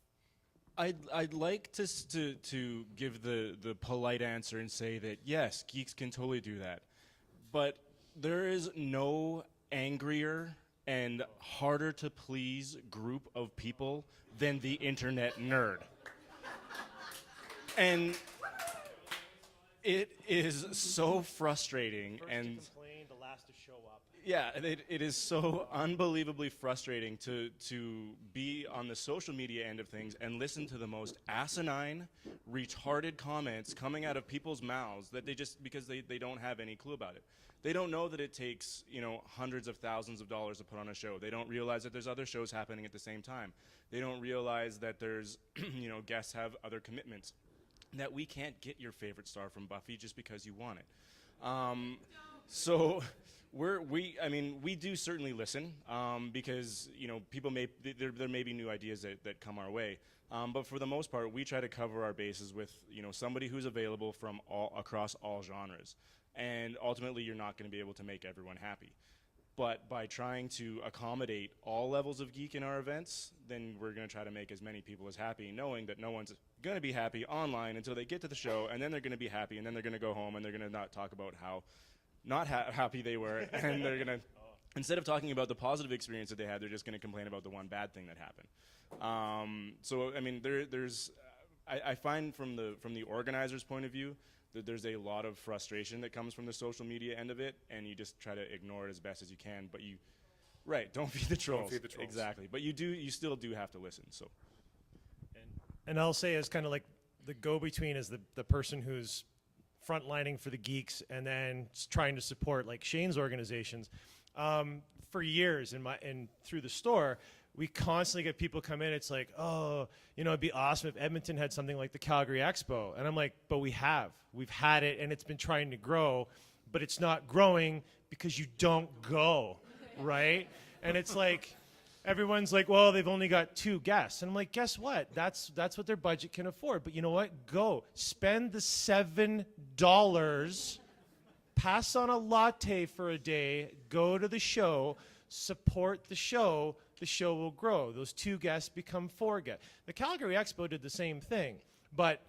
I'd like to give the polite answer and say that yes, geeks can totally do that, but there is no angrier and harder to please group of people than the internet nerd. And it is so frustrating. First and to complain, the last to show up. Yeah, it is so unbelievably frustrating to be on the social media end of things and listen to the most asinine, retarded comments coming out of people's mouths that because they don't have any clue about it. They don't know that it takes, hundreds of thousands of dollars to put on a show. They don't realize that there's other shows happening at the same time. They don't realize that there's, guests have other commitments. That we can't get your favorite star from Buffy just because you want it. So we do certainly listen because people there may be new ideas that come our way, but for the most part we try to cover our bases with somebody who's available from across all genres, and ultimately you're not going to be able to make everyone happy. But by trying to accommodate all levels of geek in our events, then we're going to try to make as many people as happy, knowing that no one's going to be happy online until they get to the show, and then they're going to be happy, and then they're going to go home, and they're going to not talk about how not happy they were, and they're going to, instead of talking about the positive experience that they had, they're just going to complain about the one bad thing that happened. So, I mean, I find from the organizer's point of view, that there's a lot of frustration that comes from the social media end of it, and you just try to ignore it as best as you can. But don't feed the trolls. Don't feed the trolls. Exactly. But you still do have to listen. So. And I'll say as kind of like the go-between is the person who's frontlining for the geeks and then trying to support like Shane's organizations. For years through the store, we constantly get people come in. It's like, oh, it'd be awesome if Edmonton had something like the Calgary Expo. And I'm like, but we've had it, and it's been trying to grow, but it's not growing because you don't go, right? And it's like, everyone's like, well, they've only got 2 guests. And I'm like, guess what? That's what their budget can afford. But you know what? Go. Spend the $7. Pass on a latte for a day. Go to the show. Support the show. The show will grow. Those 2 guests become 4 guests. The Calgary Expo did the same thing. But,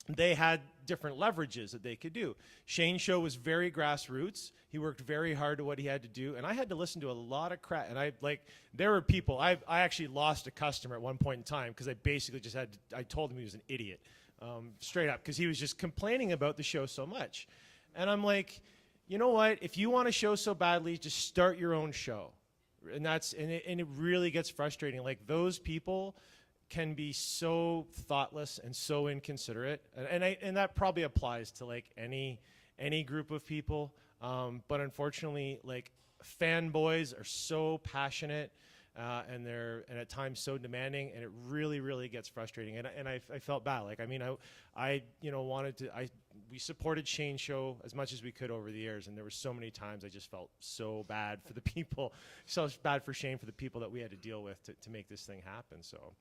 they had different leverages that they could do. Shane's show was very grassroots. He worked very hard at what he had to do, and I had to listen to a lot of crap. And there were people. I actually lost a customer at one point in time because I basically just I told him he was an idiot, straight up, because he was just complaining about the show so much. And I'm like, you know what? If you want a show so badly, just start your own show. And it really gets frustrating. Like, those people can be so thoughtless and so inconsiderate, and that probably applies to like any group of people. But unfortunately, like, fanboys are so passionate and they're at times so demanding, and it really, really gets frustrating. And I felt bad. Like, I mean, I wanted to. We supported Shane's show as much as we could over the years, and there were so many times I just felt so bad for the people, so bad for Shane, for the people that we had to deal with to make this thing happen. So.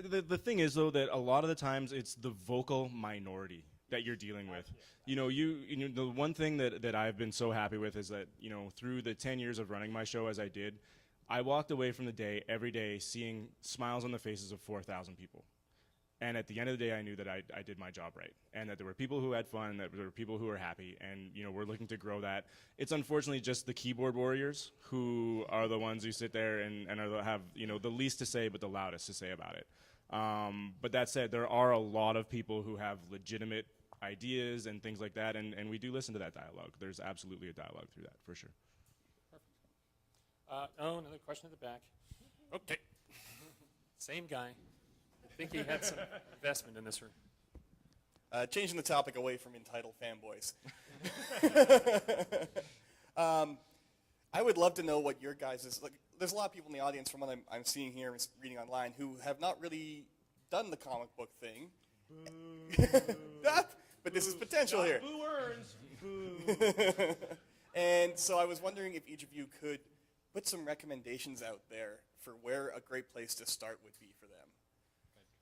The thing is, though, that a lot of the times it's the vocal minority that you're dealing with. You know, the one thing that I've been so happy with is that, you know, through the 10 years of running my show as I did, I walked away from the day every day seeing smiles on the faces of 4,000 people. And at the end of the day, I knew that I did my job right, and that there were people who had fun, that there were people who were happy, and, you know, we're looking to grow that. It's unfortunately just the keyboard warriors who are the ones who sit there and have, you know, the least to say but the loudest to say about it. But that said, there are a lot of people who have legitimate ideas and things like that, and we do listen to that dialogue. There's absolutely a dialogue through that, for sure. Perfect. Another question at the back. Okay. Same guy. I think he had some investment in this room. Changing the topic away from entitled fanboys. I would love to know what your guys' like. There's a lot of people in the audience, from what I'm seeing here and reading online, who have not really done the comic book thing. But this is potential here. Boo earns. Boo. And so I was wondering if each of you could put some recommendations out there for where a great place to start would be for them.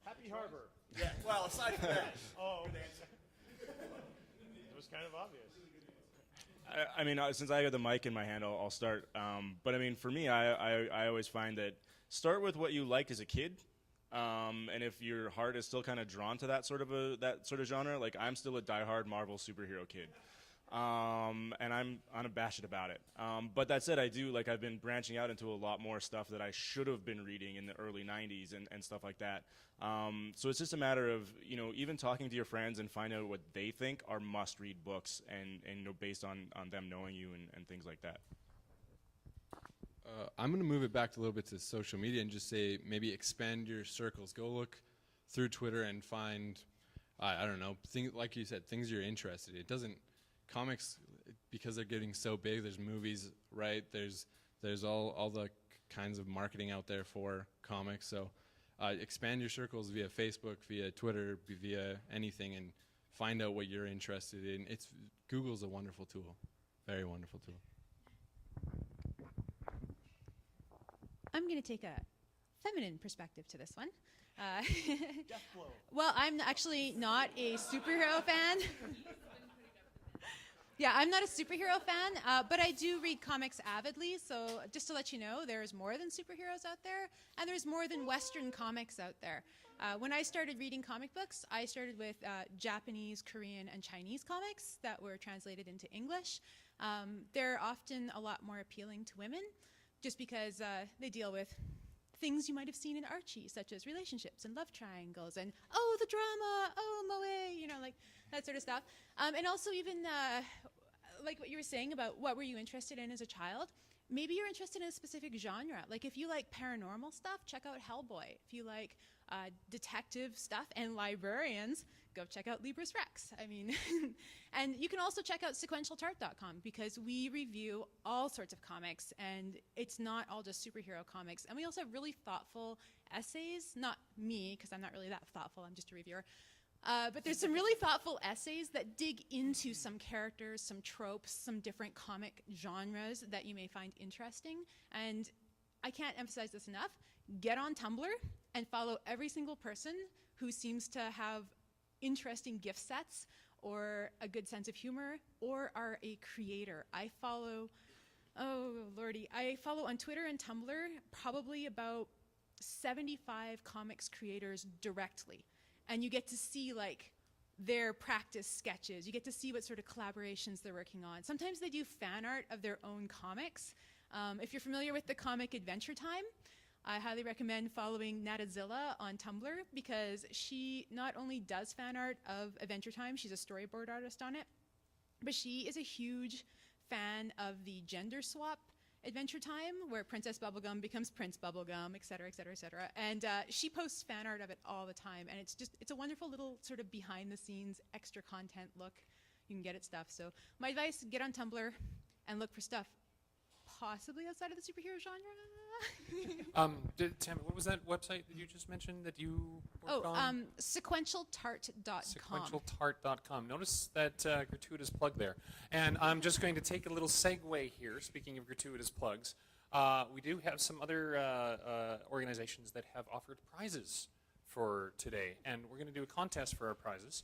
Happy Harbor. Yeah. Well, aside from that. Oh, it was kind of obvious. I mean, since I got the mic in my hand, I'll start. But I mean, for me, I always find that start with what you liked as a kid, and if your heart is still kind of drawn to that sort of genre, like I'm still a diehard Marvel superhero kid, and I'm unabashed about it. But that said, I've been branching out into a lot more stuff that I should have been reading in the early '90s and stuff like that. So it's just a matter of, you know, even talking to your friends and find out what they think are must-read books, and you know, based on them knowing you and things like that. I'm going to move it back a little bit to social media and just say maybe expand your circles. Go look through Twitter and find, I don't know, things, like you said, things you're interested in. It doesn't, comics, because they're getting so big, there's movies, right? There's all the kinds of marketing out there for comics. So expand your circles via Facebook, via Twitter, via anything, and find out what you're interested in. Google's a wonderful tool, very wonderful tool. I'm going to take a feminine perspective to this one. Well, I'm actually not a superhero fan. Yeah, I'm not a superhero fan, but I do read comics avidly, so just to let you know, there's more than superheroes out there, and there's more than Western comics out there. When I started reading comic books, I started with Japanese, Korean, and Chinese comics that were translated into English. They're often a lot more appealing to women, just because they deal with things you might have seen in Archie, such as relationships and love triangles and, oh, the drama, oh, moe, you know, like that sort of stuff. And also even like what you were saying about what were you interested in as a child. Maybe you're interested in a specific genre. Like if you like paranormal stuff, check out Hellboy. If you like detective stuff and librarians, go check out Libris Rex. I mean, and you can also check out sequentialtart.com because we review all sorts of comics, and it's not all just superhero comics. And we also have really thoughtful essays. Not me, because I'm not really that thoughtful. I'm just a reviewer. But there's some really thoughtful essays that dig into some characters, some tropes, some different comic genres that you may find interesting. And I can't emphasize this enough. Get on Tumblr and follow every single person who seems to have interesting gift sets or a good sense of humor or are a creator. I follow on Twitter and Tumblr probably about 75 comics creators directly. And you get to see like their practice sketches. You get to see what sort of collaborations they're working on. Sometimes they do fan art of their own comics. If you're familiar with the comic Adventure Time, I highly recommend following Natazilla on Tumblr because she not only does fan art of Adventure Time, she's a storyboard artist on it, but she is a huge fan of the gender swap Adventure Time, where Princess Bubblegum becomes Prince Bubblegum, et cetera, et cetera, et cetera. And she posts fan art of it all the time, and it's a wonderful little sort of behind-the-scenes extra content look. You can get at stuff. So my advice, get on Tumblr and look for stuff possibly outside of the superhero genre. Tammy, what was that website that you just mentioned that you worked on? Sequentialtart.com. Sequentialtart.com. Notice that gratuitous plug there. And I'm just going to take a little segue here, speaking of gratuitous plugs. We do have some other organizations that have offered prizes for today, and we're going to do a contest for our prizes.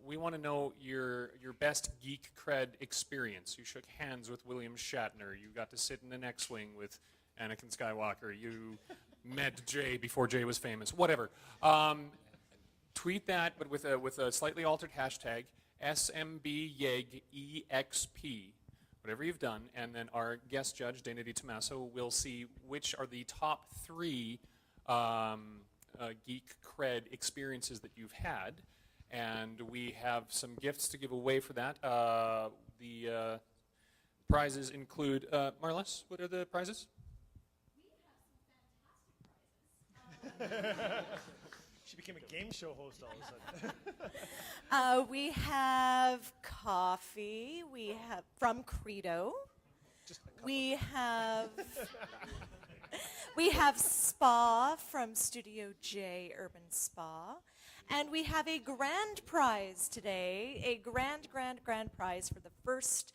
We want to know your best geek cred experience. You shook hands with William Shatner. You got to sit in an X-wing with Anakin Skywalker. You met Jay before Jay was famous. Whatever. Tweet that, but with a slightly altered hashtag, SMBYEG, whatever you've done, and then our guest judge, Dana Di Tommaso, will see which are the top 3 geek cred experiences that you've had. And we have some gifts to give away for that. The prizes include, Marlis, what are the prizes? She became a game show host all of a sudden. We have coffee. We have from Credo. We have spa from Studio J Urban Spa. And we have a grand prize today, a grand prize for the first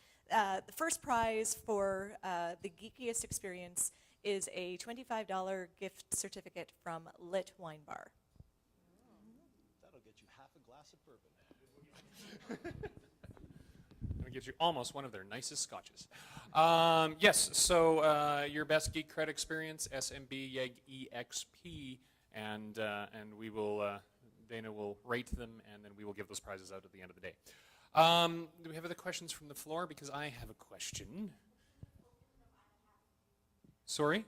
prize for the geekiest experience is a $25 gift certificate from Lit Wine Bar. That'll get you half a glass of bourbon. That'll get you almost one of their nicest scotches. Yes, so your best geek cred experience, SMBYEG EXP, and we will. Dana will rate them, and then we will give those prizes out at the end of the day. Do we have other questions from the floor? Because I have a question. Sorry?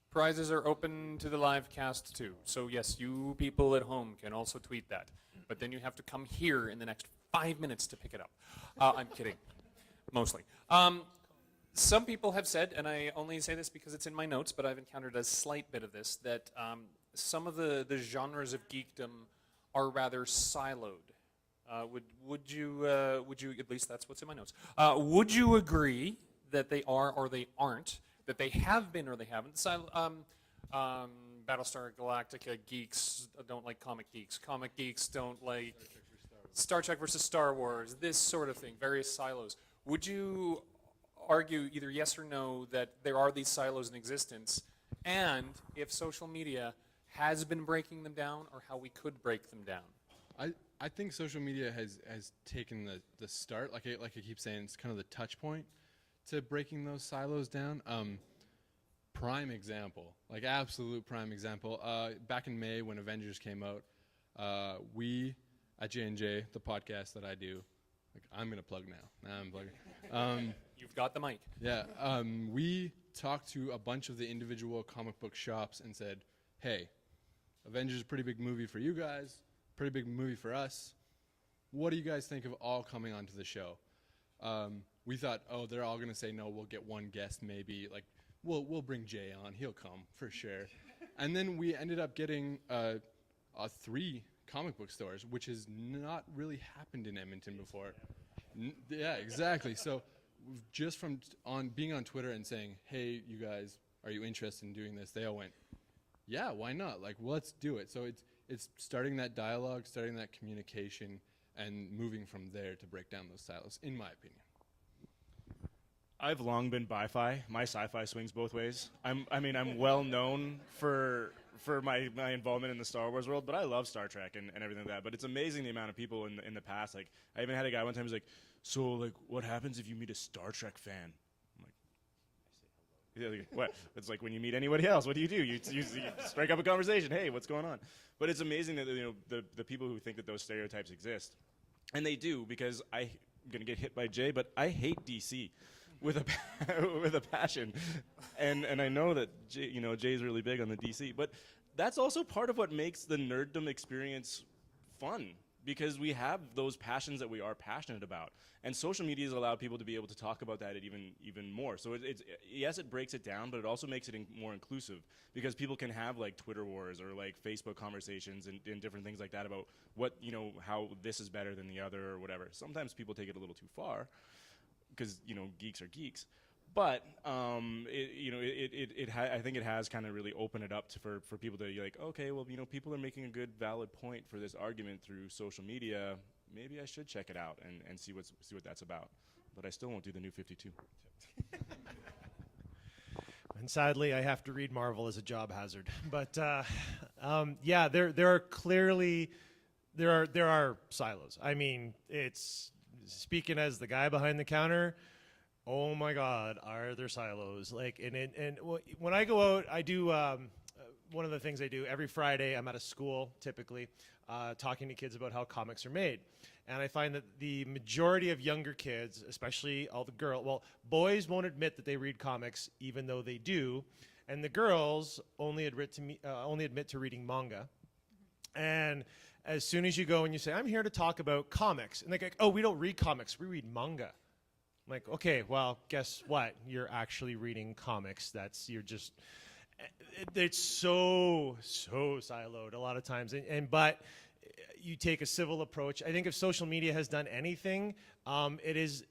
Prizes are open to the live cast too. So yes, you people at home can also tweet that. But then you have to come here in the next 5 minutes to pick it up. I'm kidding. Mostly. Some people have said, and I only say this because it's in my notes, but I've encountered a slight bit of this, that some of the genres of geekdom are rather siloed. Would you, at least that's what's in my notes, would you agree that they are or they aren't, that they have been or they haven't? Battlestar Galactica geeks don't like comic geeks don't like Star Trek versus Star Wars, this sort of thing, various silos. Would you argue either yes or no that there are these silos in existence, and if social media has been breaking them down, or how we could break them down? I think social media has taken the start, like I keep saying, it's kind of the touch point to breaking those silos down. Prime example, like absolute prime example. Back in May when Avengers came out, we at J&J, the podcast that I do, like I'm gonna plug now. I'm plugging. You've got the mic. Yeah, we talked to a bunch of the individual comic book shops and said, hey, Avengers is a pretty big movie for you guys, pretty big movie for us. What do you guys think of all coming onto the show? We thought, oh, they're all going to say no, we'll get one guest maybe. Like, we'll bring Jay on, he'll come for sure. And then we ended up getting 3 comic book stores, which has not really happened in Edmonton before. Yeah, exactly. So just from being on Twitter and saying, hey, you guys, are you interested in doing this? They all went, yeah, why not? Like, well, let's do it. So it's starting that dialogue, starting that communication, and moving from there to break down those silos, in my opinion. I've long been bi-fi. My sci-fi swings both ways. I'm well known for my involvement in the Star Wars world, but I love Star Trek and everything like that. But it's amazing the amount of people in the past. Like, I even had a guy one time who's like, so, like, what happens if you meet a Star Trek fan? I'm like, I say hello. What? It's like when you meet anybody else, what do? You strike up a conversation. Hey, what's going on? But it's amazing that the people who think that those stereotypes exist, and they do, because I'm gonna get hit by Jay, but I hate DC with a passion, and I know that Jay's really big on the DC, but that's also part of what makes the nerddom experience fun, because we have those passions that we are passionate about, and social media has allowed people to be able to talk about that even more. So yes, it breaks it down, but it also makes it more inclusive, because people can have like Twitter wars or like Facebook conversations and different things like that about what, how this is better than the other or whatever. Sometimes people take it a little too far. because geeks are geeks. But I think it has kind of really opened it up for people to be like, okay, well, people are making a good, valid point for this argument through social media. Maybe I should check it out and see what that's about. But I still won't do the New 52. And sadly, I have to read Marvel as a job hazard. But yeah, there are clearly there are silos. I mean, it's speaking as the guy behind the counter. Oh my God, are there silos? Like, and when I go out, I do one of the things I do every Friday. I'm at a school typically, talking to kids about how comics are made, and I find that the majority of younger kids, especially all the boys won't admit that they read comics, even though they do, and the girls only admit to reading manga, and as soon as you go and you say, I'm here to talk about comics, and they go, oh, we don't read comics, we read manga. I'm like, okay, well, guess what? You're actually reading comics. It's so siloed a lot of times. But you take a civil approach. I think if social media has done anything, it is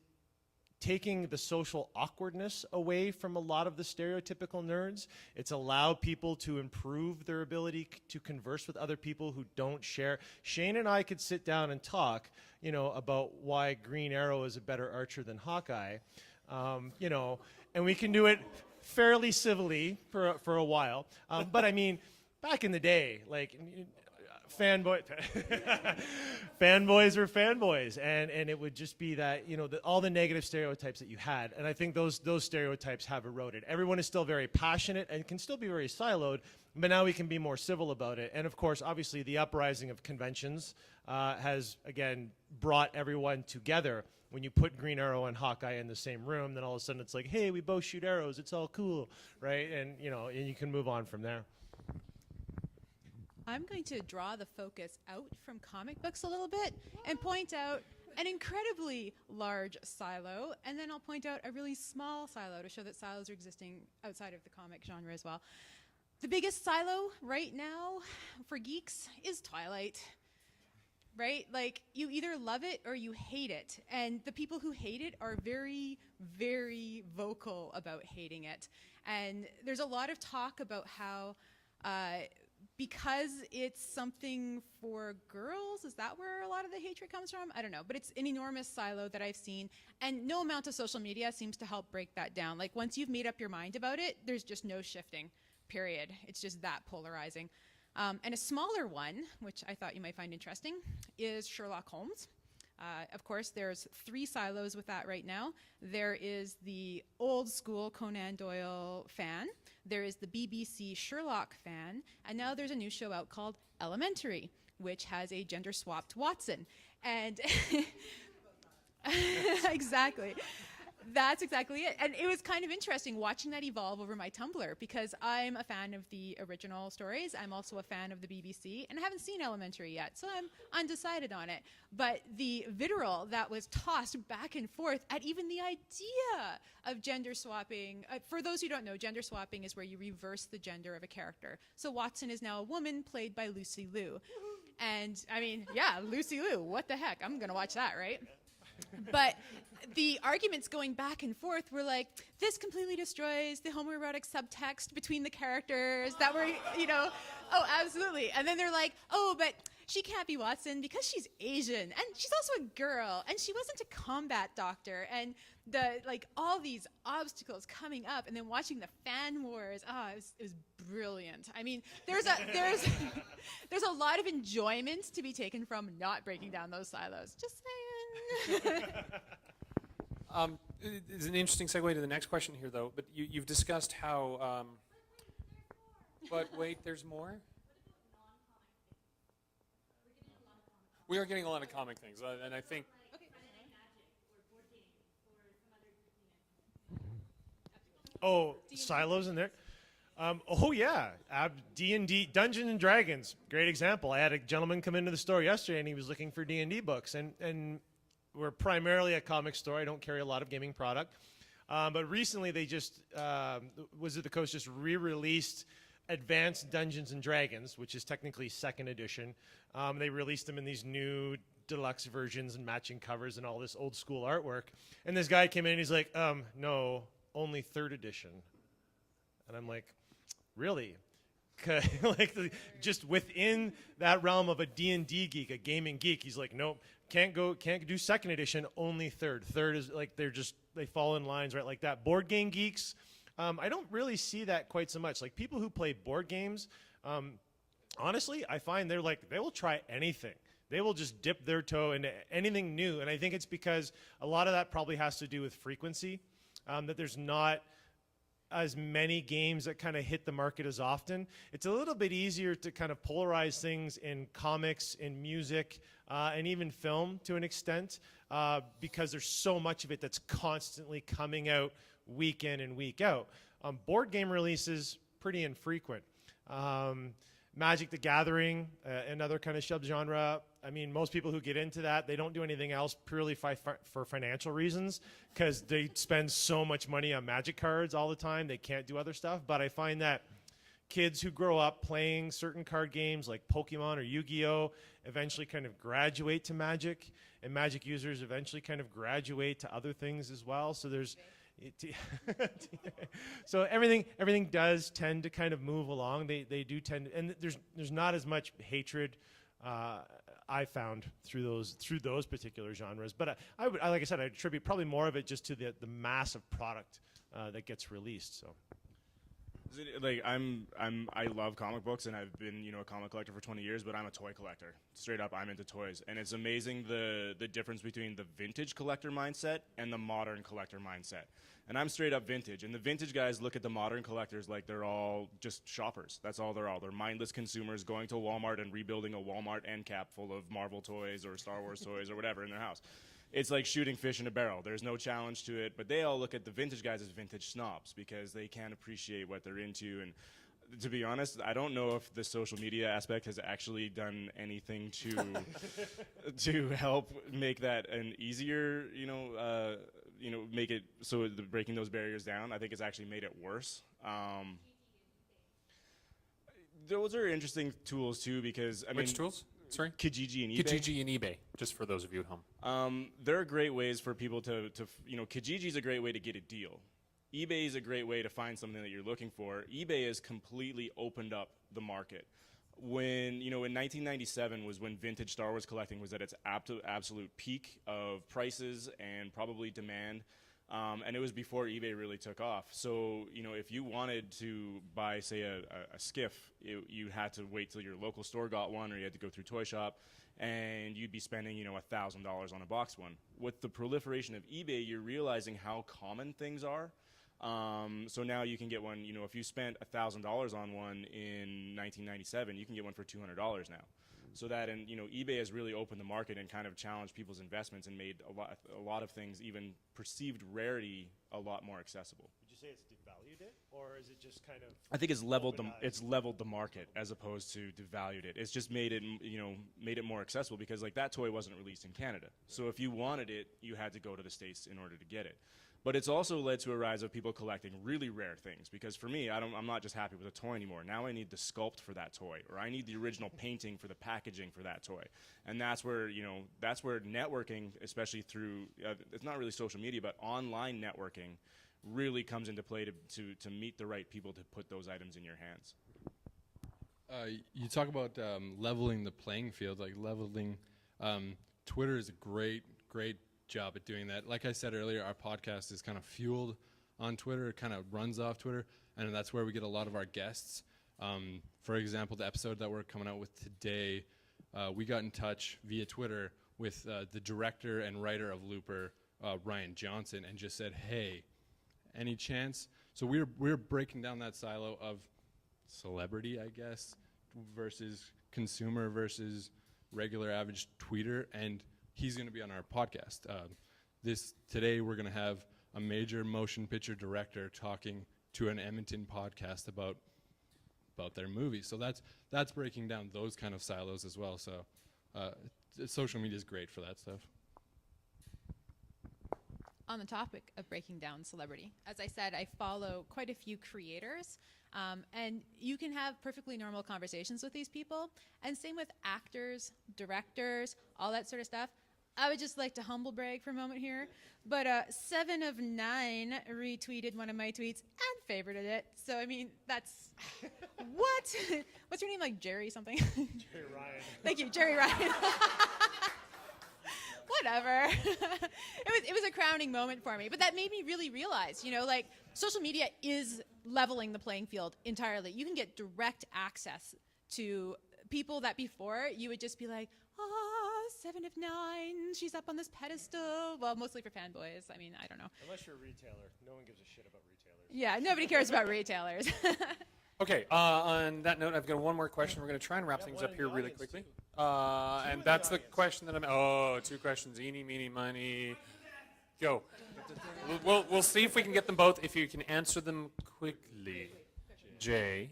taking the social awkwardness away from a lot of the stereotypical nerds. It's allowed people to improve their ability to converse with other people who don't share. Shane and I could sit down and talk, about why Green Arrow is a better archer than Hawkeye, and we can do it fairly civilly for a while. But I mean, back in the day, like, fanboys are fanboys, and it would just be that all the negative stereotypes that you had, and I think those stereotypes have eroded. Everyone is still very passionate and can still be very siloed, but now we can be more civil about it. And of course, obviously, the uprising of conventions has again brought everyone together. When you put Green Arrow and Hawkeye in the same room, then all of a sudden it's like, hey, we both shoot arrows, it's all cool, right? And and you can move on from there. I'm going to draw the focus out from comic books a little bit and point out an incredibly large silo, and then I'll point out a really small silo to show that silos are existing outside of the comic genre as well. The biggest silo right now for geeks is Twilight, right? Like, you either love it or you hate it, and the people who hate it are very, very vocal about hating it. And there's a lot of talk about how because it's something for girls, is that where a lot of the hatred comes from? I don't know, but it's an enormous silo that I've seen, and no amount of social media seems to help break that down. Like, once you've made up your mind about it, there's just no shifting, period. It's just that polarizing. And a smaller one, which I thought you might find interesting, is Sherlock Holmes. Of course, there's 3 silos with that right now. There is the old school Conan Doyle fan, there is the BBC Sherlock fan, and now there's a new show out called Elementary, which has a gender-swapped Watson. And exactly. That's exactly it. And it was kind of interesting watching that evolve over my Tumblr, because I'm a fan of the original stories. I'm also a fan of the BBC, and I haven't seen Elementary yet, so I'm undecided on it. But the vitriol that was tossed back and forth at even the idea of gender swapping, for those who don't know, gender swapping is where you reverse the gender of a character. So Watson is now a woman played by Lucy Liu. And I mean, yeah, Lucy Liu, what the heck? I'm going to watch that, right? But the arguments going back and forth were like, this completely destroys the homoerotic subtext between the characters that were, oh, absolutely. And then they're like, oh, but she can't be Watson because she's Asian, and she's also a girl, and she wasn't a combat doctor, and all these obstacles coming up, and then watching the fan wars. It was brilliant. I mean, there's a lot of enjoyment to be taken from not breaking down those silos. Just saying. It's an interesting segue to the next question here, though. But you've discussed how. But wait, there's more. We are getting a lot of comic things, and I think. Oh, silos in there. Oh yeah, D&D, Dungeons and Dragons, great example. I had a gentleman come into the store yesterday, and he was looking for D&D books, and we're primarily a comic store. I don't carry a lot of gaming product, but recently they just Wizard of the Coast just re-released Advanced Dungeons and Dragons, which is technically 2nd edition. They released them in these new deluxe versions and matching covers and all this old school artwork. And this guy came in and he's like, no, only 3rd edition. And I'm like, really? Like just within that realm of a D&D geek, a gaming geek, he's like, nope, can't do 2nd edition, only 3rd. 3rd is like they fall in lines right like that. Board game geeks, I don't really see that quite so much. Like people who play board games, honestly, I find they will try anything. They will just dip their toe into anything new. And I think it's because a lot of that probably has to do with frequency, that there's not as many games that kind of hit the market as often. It's a little bit easier to kind of polarize things in comics, in music, and even film to an extent, because there's so much of it that's constantly coming out week in and week out. Board game releases, pretty infrequent. Magic the Gathering, another kind of subgenre. I mean, most people who get into that, they don't do anything else purely for financial reasons because they spend so much money on Magic cards all the time, they can't do other stuff. But I find that kids who grow up playing certain card games like Pokemon or Yu-Gi-Oh! Eventually kind of graduate to Magic, and Magic users eventually kind of graduate to other things as well. So there's... so everything does tend to kind of move along. They do tend to, and there's not as much hatred I found through those particular genres. But like I said, I attribute probably more of it just to the massive product that gets released. So. Like I love comic books, and I've been a comic collector for 20 years, but I'm a toy collector. Straight up, I'm into toys, and it's amazing the difference between the vintage collector mindset and the modern collector mindset. And I'm straight up vintage, and the vintage guys look at the modern collectors like they're all just shoppers. That's all they're all. They're mindless consumers going to Walmart and rebuilding a Walmart end cap full of Marvel toys or Star Wars toys or whatever in their house. It's like shooting fish in a barrel. There's no challenge to it, but they all look at the vintage guys as vintage snobs because they can't appreciate what they're into. And to be honest, I don't know if the social media aspect has actually done anything to help make that an easier, make it so breaking those barriers down. I think it's actually made it worse. Those are interesting tools too because Which tools? Sorry? Kijiji and eBay. Kijiji and eBay, just for those of you at home. They're great ways for people to Kijiji's a great way to get a deal. eBay is a great way to find something that you're looking for. eBay has completely opened up the market. When, in 1997 was when vintage Star Wars collecting was at its absolute peak of prices and probably demand. And it was before eBay really took off. So, if you wanted to buy, say, a skiff, you had to wait till your local store got one, or you had to go through Toy Shop, and you'd be spending, $1,000 on a box one. With the proliferation of eBay, you're realizing how common things are. So now you can get one, if you spent $1,000 on one in 1997, you can get one for $200 now. So that, and eBay has really opened the market and kind of challenged people's investments and made a lot of things, even perceived rarity, a lot more accessible. Would you say it's devalued it, or is it just kind of? I think it's leveled the market as opposed to devalued it. It's just made it more accessible because like that toy wasn't released in Canada. So if you wanted it, you had to go to the States in order to get it. But it's also led to a rise of people collecting really rare things. Because for me, I'm not just happy with a toy anymore. Now I need the sculpt for that toy, or I need the original painting for the packaging for that toy. And that's where networking, especially through it's not really social media, but online networking, really comes into play to meet the right people to put those items in your hands. You talk about leveling the playing field, like leveling. Twitter is a great job at doing that. Like I said earlier, our podcast is kind of fueled on Twitter. It kind of runs off Twitter, and that's where we get a lot of our guests. For example, the episode that we're coming out with today, we got in touch via Twitter with the director and writer of Looper, Ryan Johnson, and just said, hey, any chance? So we're breaking down that silo of celebrity, I guess, versus consumer versus regular average tweeter, and he's going to be on our podcast. Today we're going to have a major motion picture director talking to an Edmonton podcast about their movie. So that's breaking down those kind of silos as well. So social media is great for that stuff. on the topic of breaking down celebrity, as I said, I follow quite a few creators, and you can have perfectly normal conversations with these people, and same with actors, directors, all that sort of stuff. I would just like to humble brag for a moment here, but 7 of 9 retweeted one of my tweets and favorited it. So, I mean, that's, what? What's your name, like Jerry something? Jerry Ryan. Thank you, Jerry Ryan. Whatever. It was a crowning moment for me, but that made me really realize, you know, like social media is leveling the playing field entirely. You can get direct access to people that before you would just be like, 7 of 9, she's up on this pedestal. Well, mostly for fanboys. I mean, I don't know. Unless you're a retailer. No one gives a shit about retailers. Yeah, nobody cares about retailers. Okay, on that note, I've got one more question. We're going to try and wrap things up here really quickly. And that's the question that I'm... 2 questions. Eeny, meeny, miny. Go. We'll see if we can get them both, if you can answer them quickly. Jay.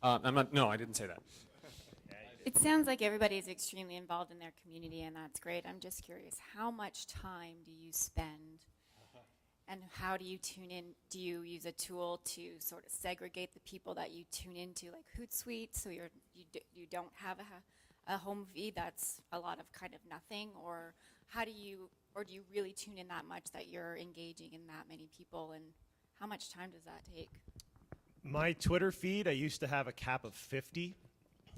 No, I didn't say that. It sounds like everybody is extremely involved in their community, and that's great. I'm just curious, how much time do you spend, and how do you tune in? Do you use a tool to sort of segregate the people that you tune into, like Hootsuite, so you don't have a home feed that's a lot of kind of nothing, or do you really tune in that much that you're engaging in that many people, and how much time does that take? My Twitter feed, I used to have a cap of 50.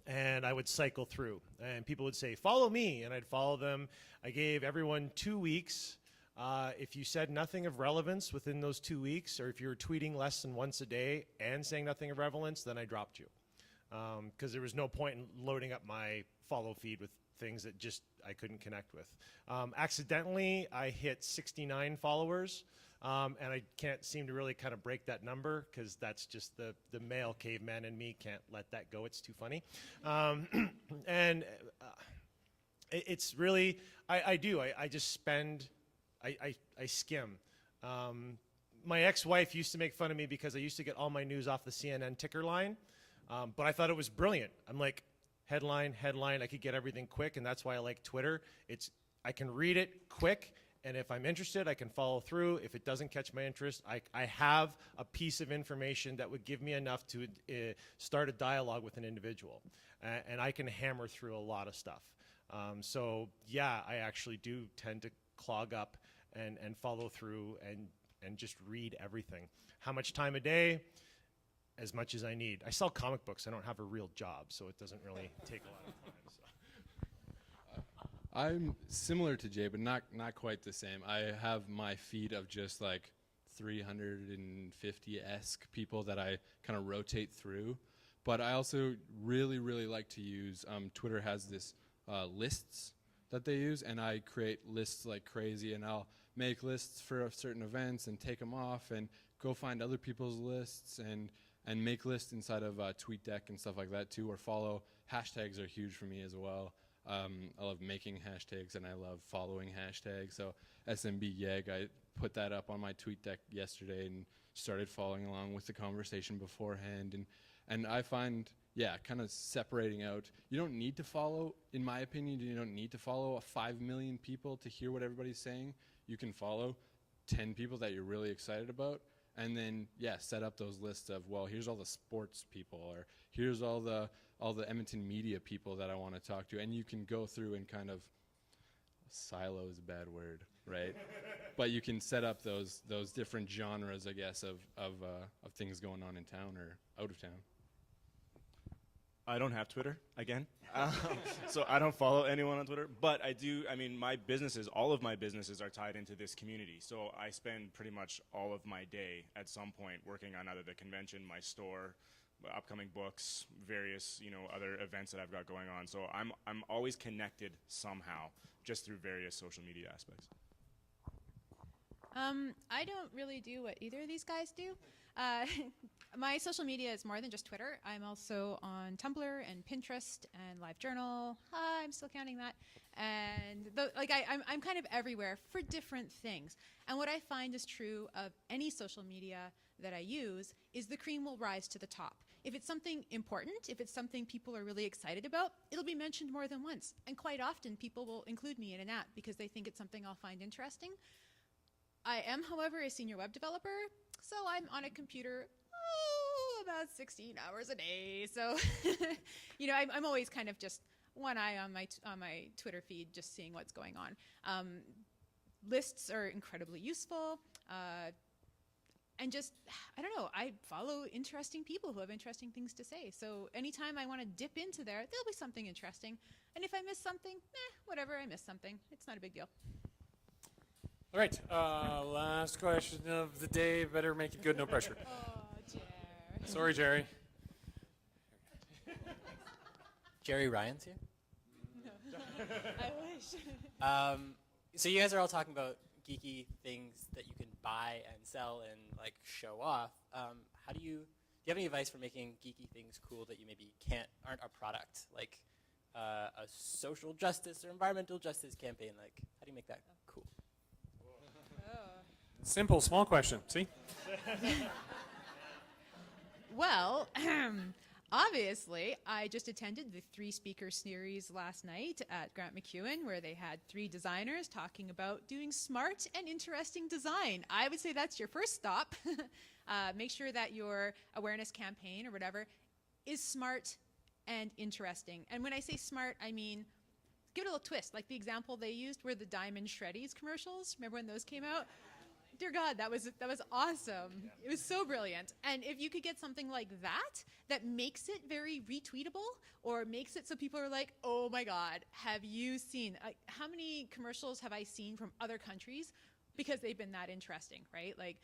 And I would cycle through, and people would say, follow me, and I'd follow them. I gave everyone 2 weeks. If you said nothing of relevance within those 2 weeks, or if you were tweeting less than once a day and saying nothing of relevance, then I dropped you. Because there was no point in loading up my follow feed with things that just I couldn't connect with. Accidentally, I hit 69 followers. And I can't seem to really kind of break that number, because that's just the male caveman in me can't let that go. It's too funny. It's really, I just spend, I skim. My ex-wife used to make fun of me because I used to get all my news off the CNN ticker line, but I thought it was brilliant. I'm like, headline, I could get everything quick, and that's why I like Twitter. I can read it quick. And if I'm interested, I can follow through. If it doesn't catch my interest, I have a piece of information that would give me enough to start a dialogue with an individual. And I can hammer through a lot of stuff. So yeah, I actually do tend to clog up and follow through and just read everything. How much time a day? As much as I need. I sell comic books. I don't have a real job, so it doesn't really take a lot of time. So. I'm similar to Jay, but not quite the same. I have my feed of just like 350-esque people that I kind of rotate through. But I also really, really like to use, Twitter has this lists that they use, and I create lists like crazy, and I'll make lists for certain events and take them off and go find other people's lists and make lists inside of TweetDeck and stuff like that too, or follow. Hashtags are huge for me as well. I love making hashtags, and I love following hashtags. So SMBYEG, I put that up on my TweetDeck yesterday and started following along with the conversation beforehand. And I find, kind of separating out. You don't need to follow, in my opinion, you don't need to follow 5 million people to hear what everybody's saying. You can follow 10 people that you're really excited about, and then, set up those lists of, well, here's all the sports people, or here's all the Edmonton media people that I want to talk to, and you can go through and kind of, silo is a bad word, right? But you can set up those different genres, I guess, of things going on in town or out of town. I don't have Twitter, again. So I don't follow anyone on Twitter, but I do, all of my businesses are tied into this community. So I spend pretty much all of my day at some point working on either the convention, my store, upcoming books, various, other events that I've got going on. So I'm always connected somehow, just through various social media aspects. I don't really do what either of these guys do. My social media is more than just Twitter. I'm also on Tumblr and Pinterest and LiveJournal. I'm still counting that. And I'm kind of everywhere for different things. And what I find is true of any social media that I use is the cream will rise to the top. If it's something important, if it's something people are really excited about, it'll be mentioned more than once. And quite often people will include me in an app because they think it's something I'll find interesting. I am, however, a senior web developer, so I'm on a computer about 16 hours a day. So, you know, I'm always kind of just one eye on my Twitter feed, just seeing what's going on. Lists are incredibly useful. And just, I don't know, I follow interesting people who have interesting things to say. So anytime I want to dip into there, there'll be something interesting. And if I miss something, whatever, I miss something. It's not a big deal. All right, last question of the day. Better make it good, no pressure. Oh, Jerry. Sorry, Jerry. Jerry Ryan's here. I wish. So you guys are all talking about geeky things that you can buy and sell and like show off. How do you have any advice for making geeky things cool that you maybe aren't a product, like a social justice or environmental justice campaign? Like, how do you make that cool? Simple, small question. See? Well, obviously, I just attended the 3-speaker series last night at Grant MacEwan, where they had 3 designers talking about doing smart and interesting design. I would say that's your first stop. Make sure that your awareness campaign or whatever is smart and interesting. And when I say smart, I mean, give it a little twist. Like the example they used were the Diamond Shreddies commercials. Remember when those came out? Dear God, that was awesome. It was so brilliant. And if you could get something like that makes it very retweetable, or makes it so people are like, oh my God, have you seen, how many commercials have I seen from other countries because they've been that interesting, right? Like,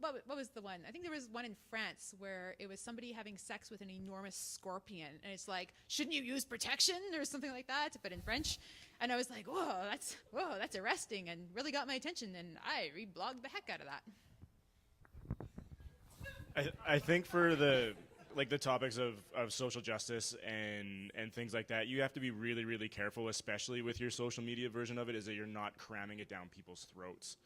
what was the one? I think there was one in France where it was somebody having sex with an enormous scorpion, and it's like, shouldn't you use protection or something like that, but in French. And I was like, whoa, that's arresting, and really got my attention, and I reblogged the heck out of that. I think for the topics of social justice and things like that, you have to be really, really careful, especially with your social media version of it, is that you're not cramming it down people's throats.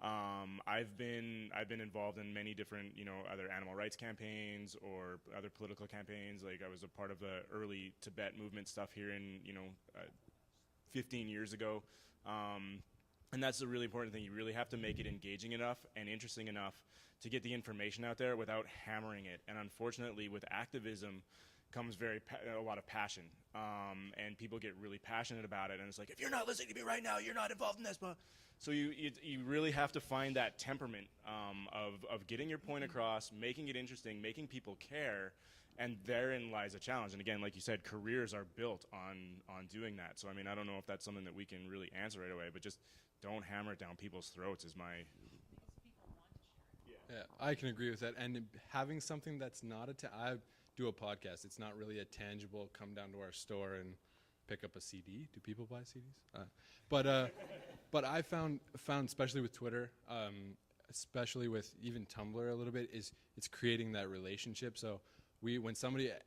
I've been involved in many different, either animal rights campaigns or other political campaigns. Like I was a part of the early Tibet movement stuff here in 15 years ago, and that's a really important thing. You really have to make it engaging enough and interesting enough to get the information out there without hammering it. And unfortunately, with activism comes a lot of passion, and people get really passionate about it. And it's like, if you're not listening to me right now, you're not involved in this. But so you really have to find that temperament of getting your point across, making it interesting, making people care. And therein lies a challenge. And again, like you said, careers are built on doing that. So I mean, I don't know if that's something that we can really answer right away, but just don't hammer it down people's throats is my. Yeah, I can agree with that. And having something that's not I do a podcast. It's not really a tangible come down to our store and pick up a CD. Do people buy CDs? But I found especially with Twitter, especially with even Tumblr a little bit, is it's creating that relationship. So when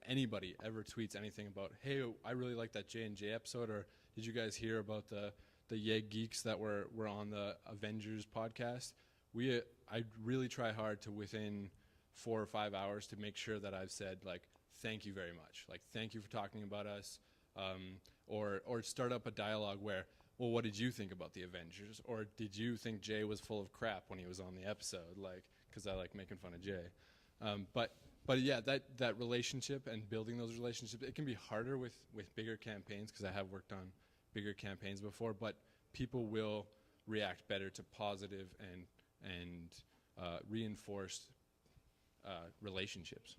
anybody ever tweets anything about, hey, I really like that J&J episode, or did you guys hear about the YEG geeks that were on the Avengers podcast? I really try hard to, within 4 or 5 hours, to make sure that I've said, like, thank you very much. Like, thank you for talking about us. Or start up a dialogue where, well, what did you think about the Avengers? Or did you think Jay was full of crap when he was on the episode? Like, because I like making fun of Jay. But yeah, that relationship and building those relationships, it can be harder with bigger campaigns, because I have worked on bigger campaigns before, but people will react better to positive and reinforced relationships.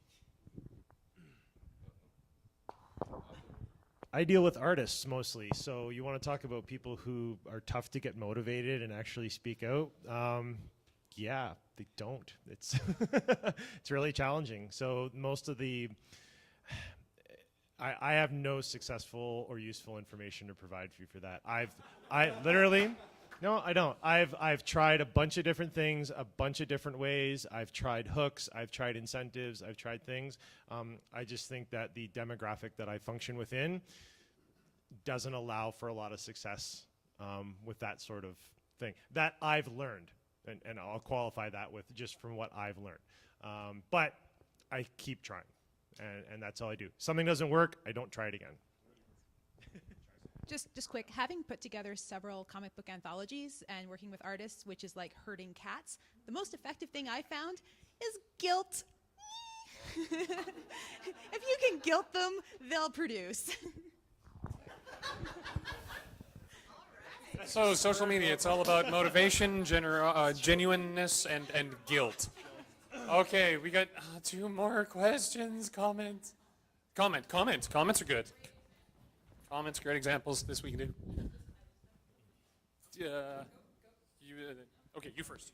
I deal with artists mostly, so you want to talk about people who are tough to get motivated and actually speak out. Yeah, they don't. It's it's really challenging. So most of I have no successful or useful information to provide for you for that. No, I don't. I've tried a bunch of different things, a bunch of different ways. I've tried hooks, I've tried incentives, I've tried things. I just think that the demographic that I function within doesn't allow for a lot of success with that sort of thing that I've learned. And I'll qualify that with just from what I've learned. But I keep trying, and that's all I do. Something doesn't work, I don't try it again. Just quick, having put together several comic book anthologies and working with artists, which is like herding cats, the most effective thing I found is guilt. If you can guilt them, they'll produce. So social media, it's all about motivation, genuineness, and guilt. Okay, we got 2 more questions. Comments are good. Comments, great examples. This we can do. Okay, you first.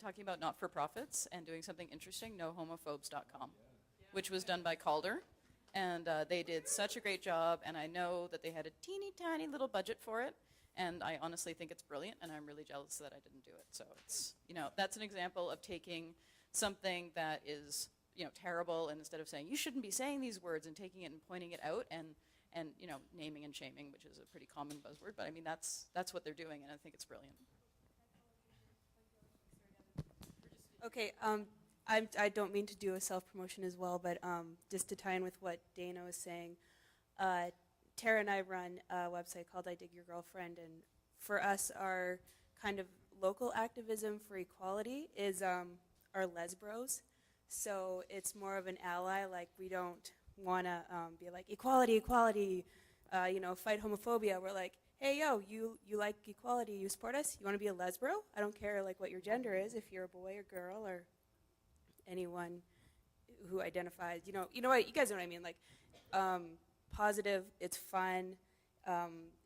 Talking about not-for-profits and doing something interesting, nohomophobes.com, which was done by Calder. And they did such a great job, and I know that they had a teeny tiny little budget for it, and I honestly think it's brilliant, and I'm really jealous that I didn't do it. So it's, that's an example of taking something that is, terrible, and instead of saying, you shouldn't be saying these words, and taking it and pointing it out, and naming and shaming, which is a pretty common buzzword, but I mean, that's what they're doing, and I think it's brilliant. Okay, I don't mean to do a self-promotion as well, but just to tie in with what Dana was saying, Tara and I run a website called I Dig Your Girlfriend, and for us, our kind of local activism for equality is our lesbros. So it's more of an ally, like we don't want to be like, equality, equality, fight homophobia. We're like, hey, yo, you like equality, you support us? You want to be a lesbro? I don't care like what your gender is, if you're a boy or girl or anyone who identifies, you know what, you guys know what I mean, like positive, it's fun.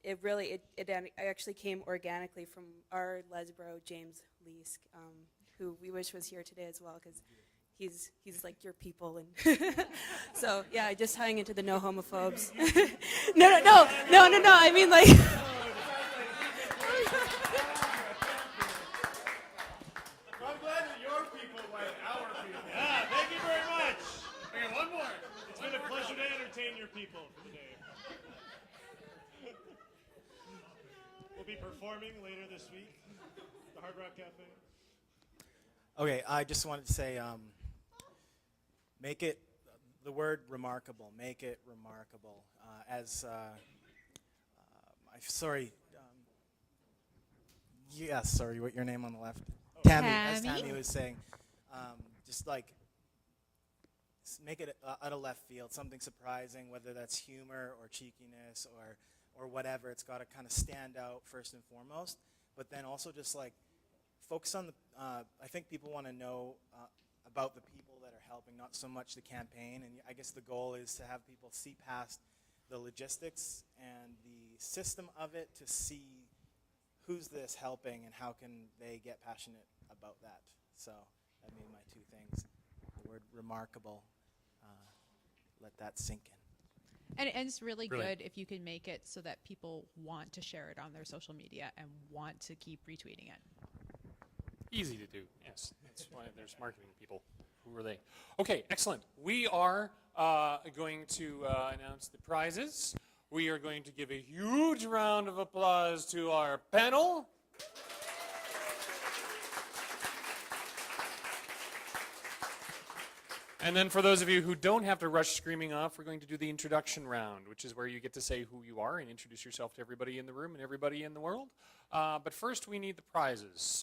It actually came organically from our lesbro, James Leask, who we wish was here today as well, because he's like your people, and so yeah, just tying into the no homophobes. No, I mean like. I'm glad that your people like our people. Yeah, thank you very much. Okay, one more. It's been a pleasure to entertain your people for the day. We'll be performing later this week at the Hard Rock Cafe. Okay, I just wanted to say, make it, the word remarkable, make it remarkable. Sorry, what your name on the left? Tammy. As Tammy was saying, just like, make it out of left field, something surprising, whether that's humor or cheekiness or whatever. It's got to kind of stand out first and foremost, but then also just like focus on the, I think people want to know about the people that are helping, not so much the campaign, and I guess the goal is to have people see past the logistics and the system of it to see who's this helping and how can they get passionate about that. So that'd be my 2 things. The word remarkable, let that sink in. And it's really Brilliant. good if you can make it so that people want to share it on their social media and want to keep retweeting it. Easy to do, yes. That's why there's marketing people. Who are they? Okay, excellent. We are going to announce the prizes. We are going to give a huge round of applause to our panel. And then for those of you who don't have to rush screaming off, we're going to do the introduction round, which is where you get to say who you are and introduce yourself to everybody in the room and everybody in the world. But first, we need the prizes.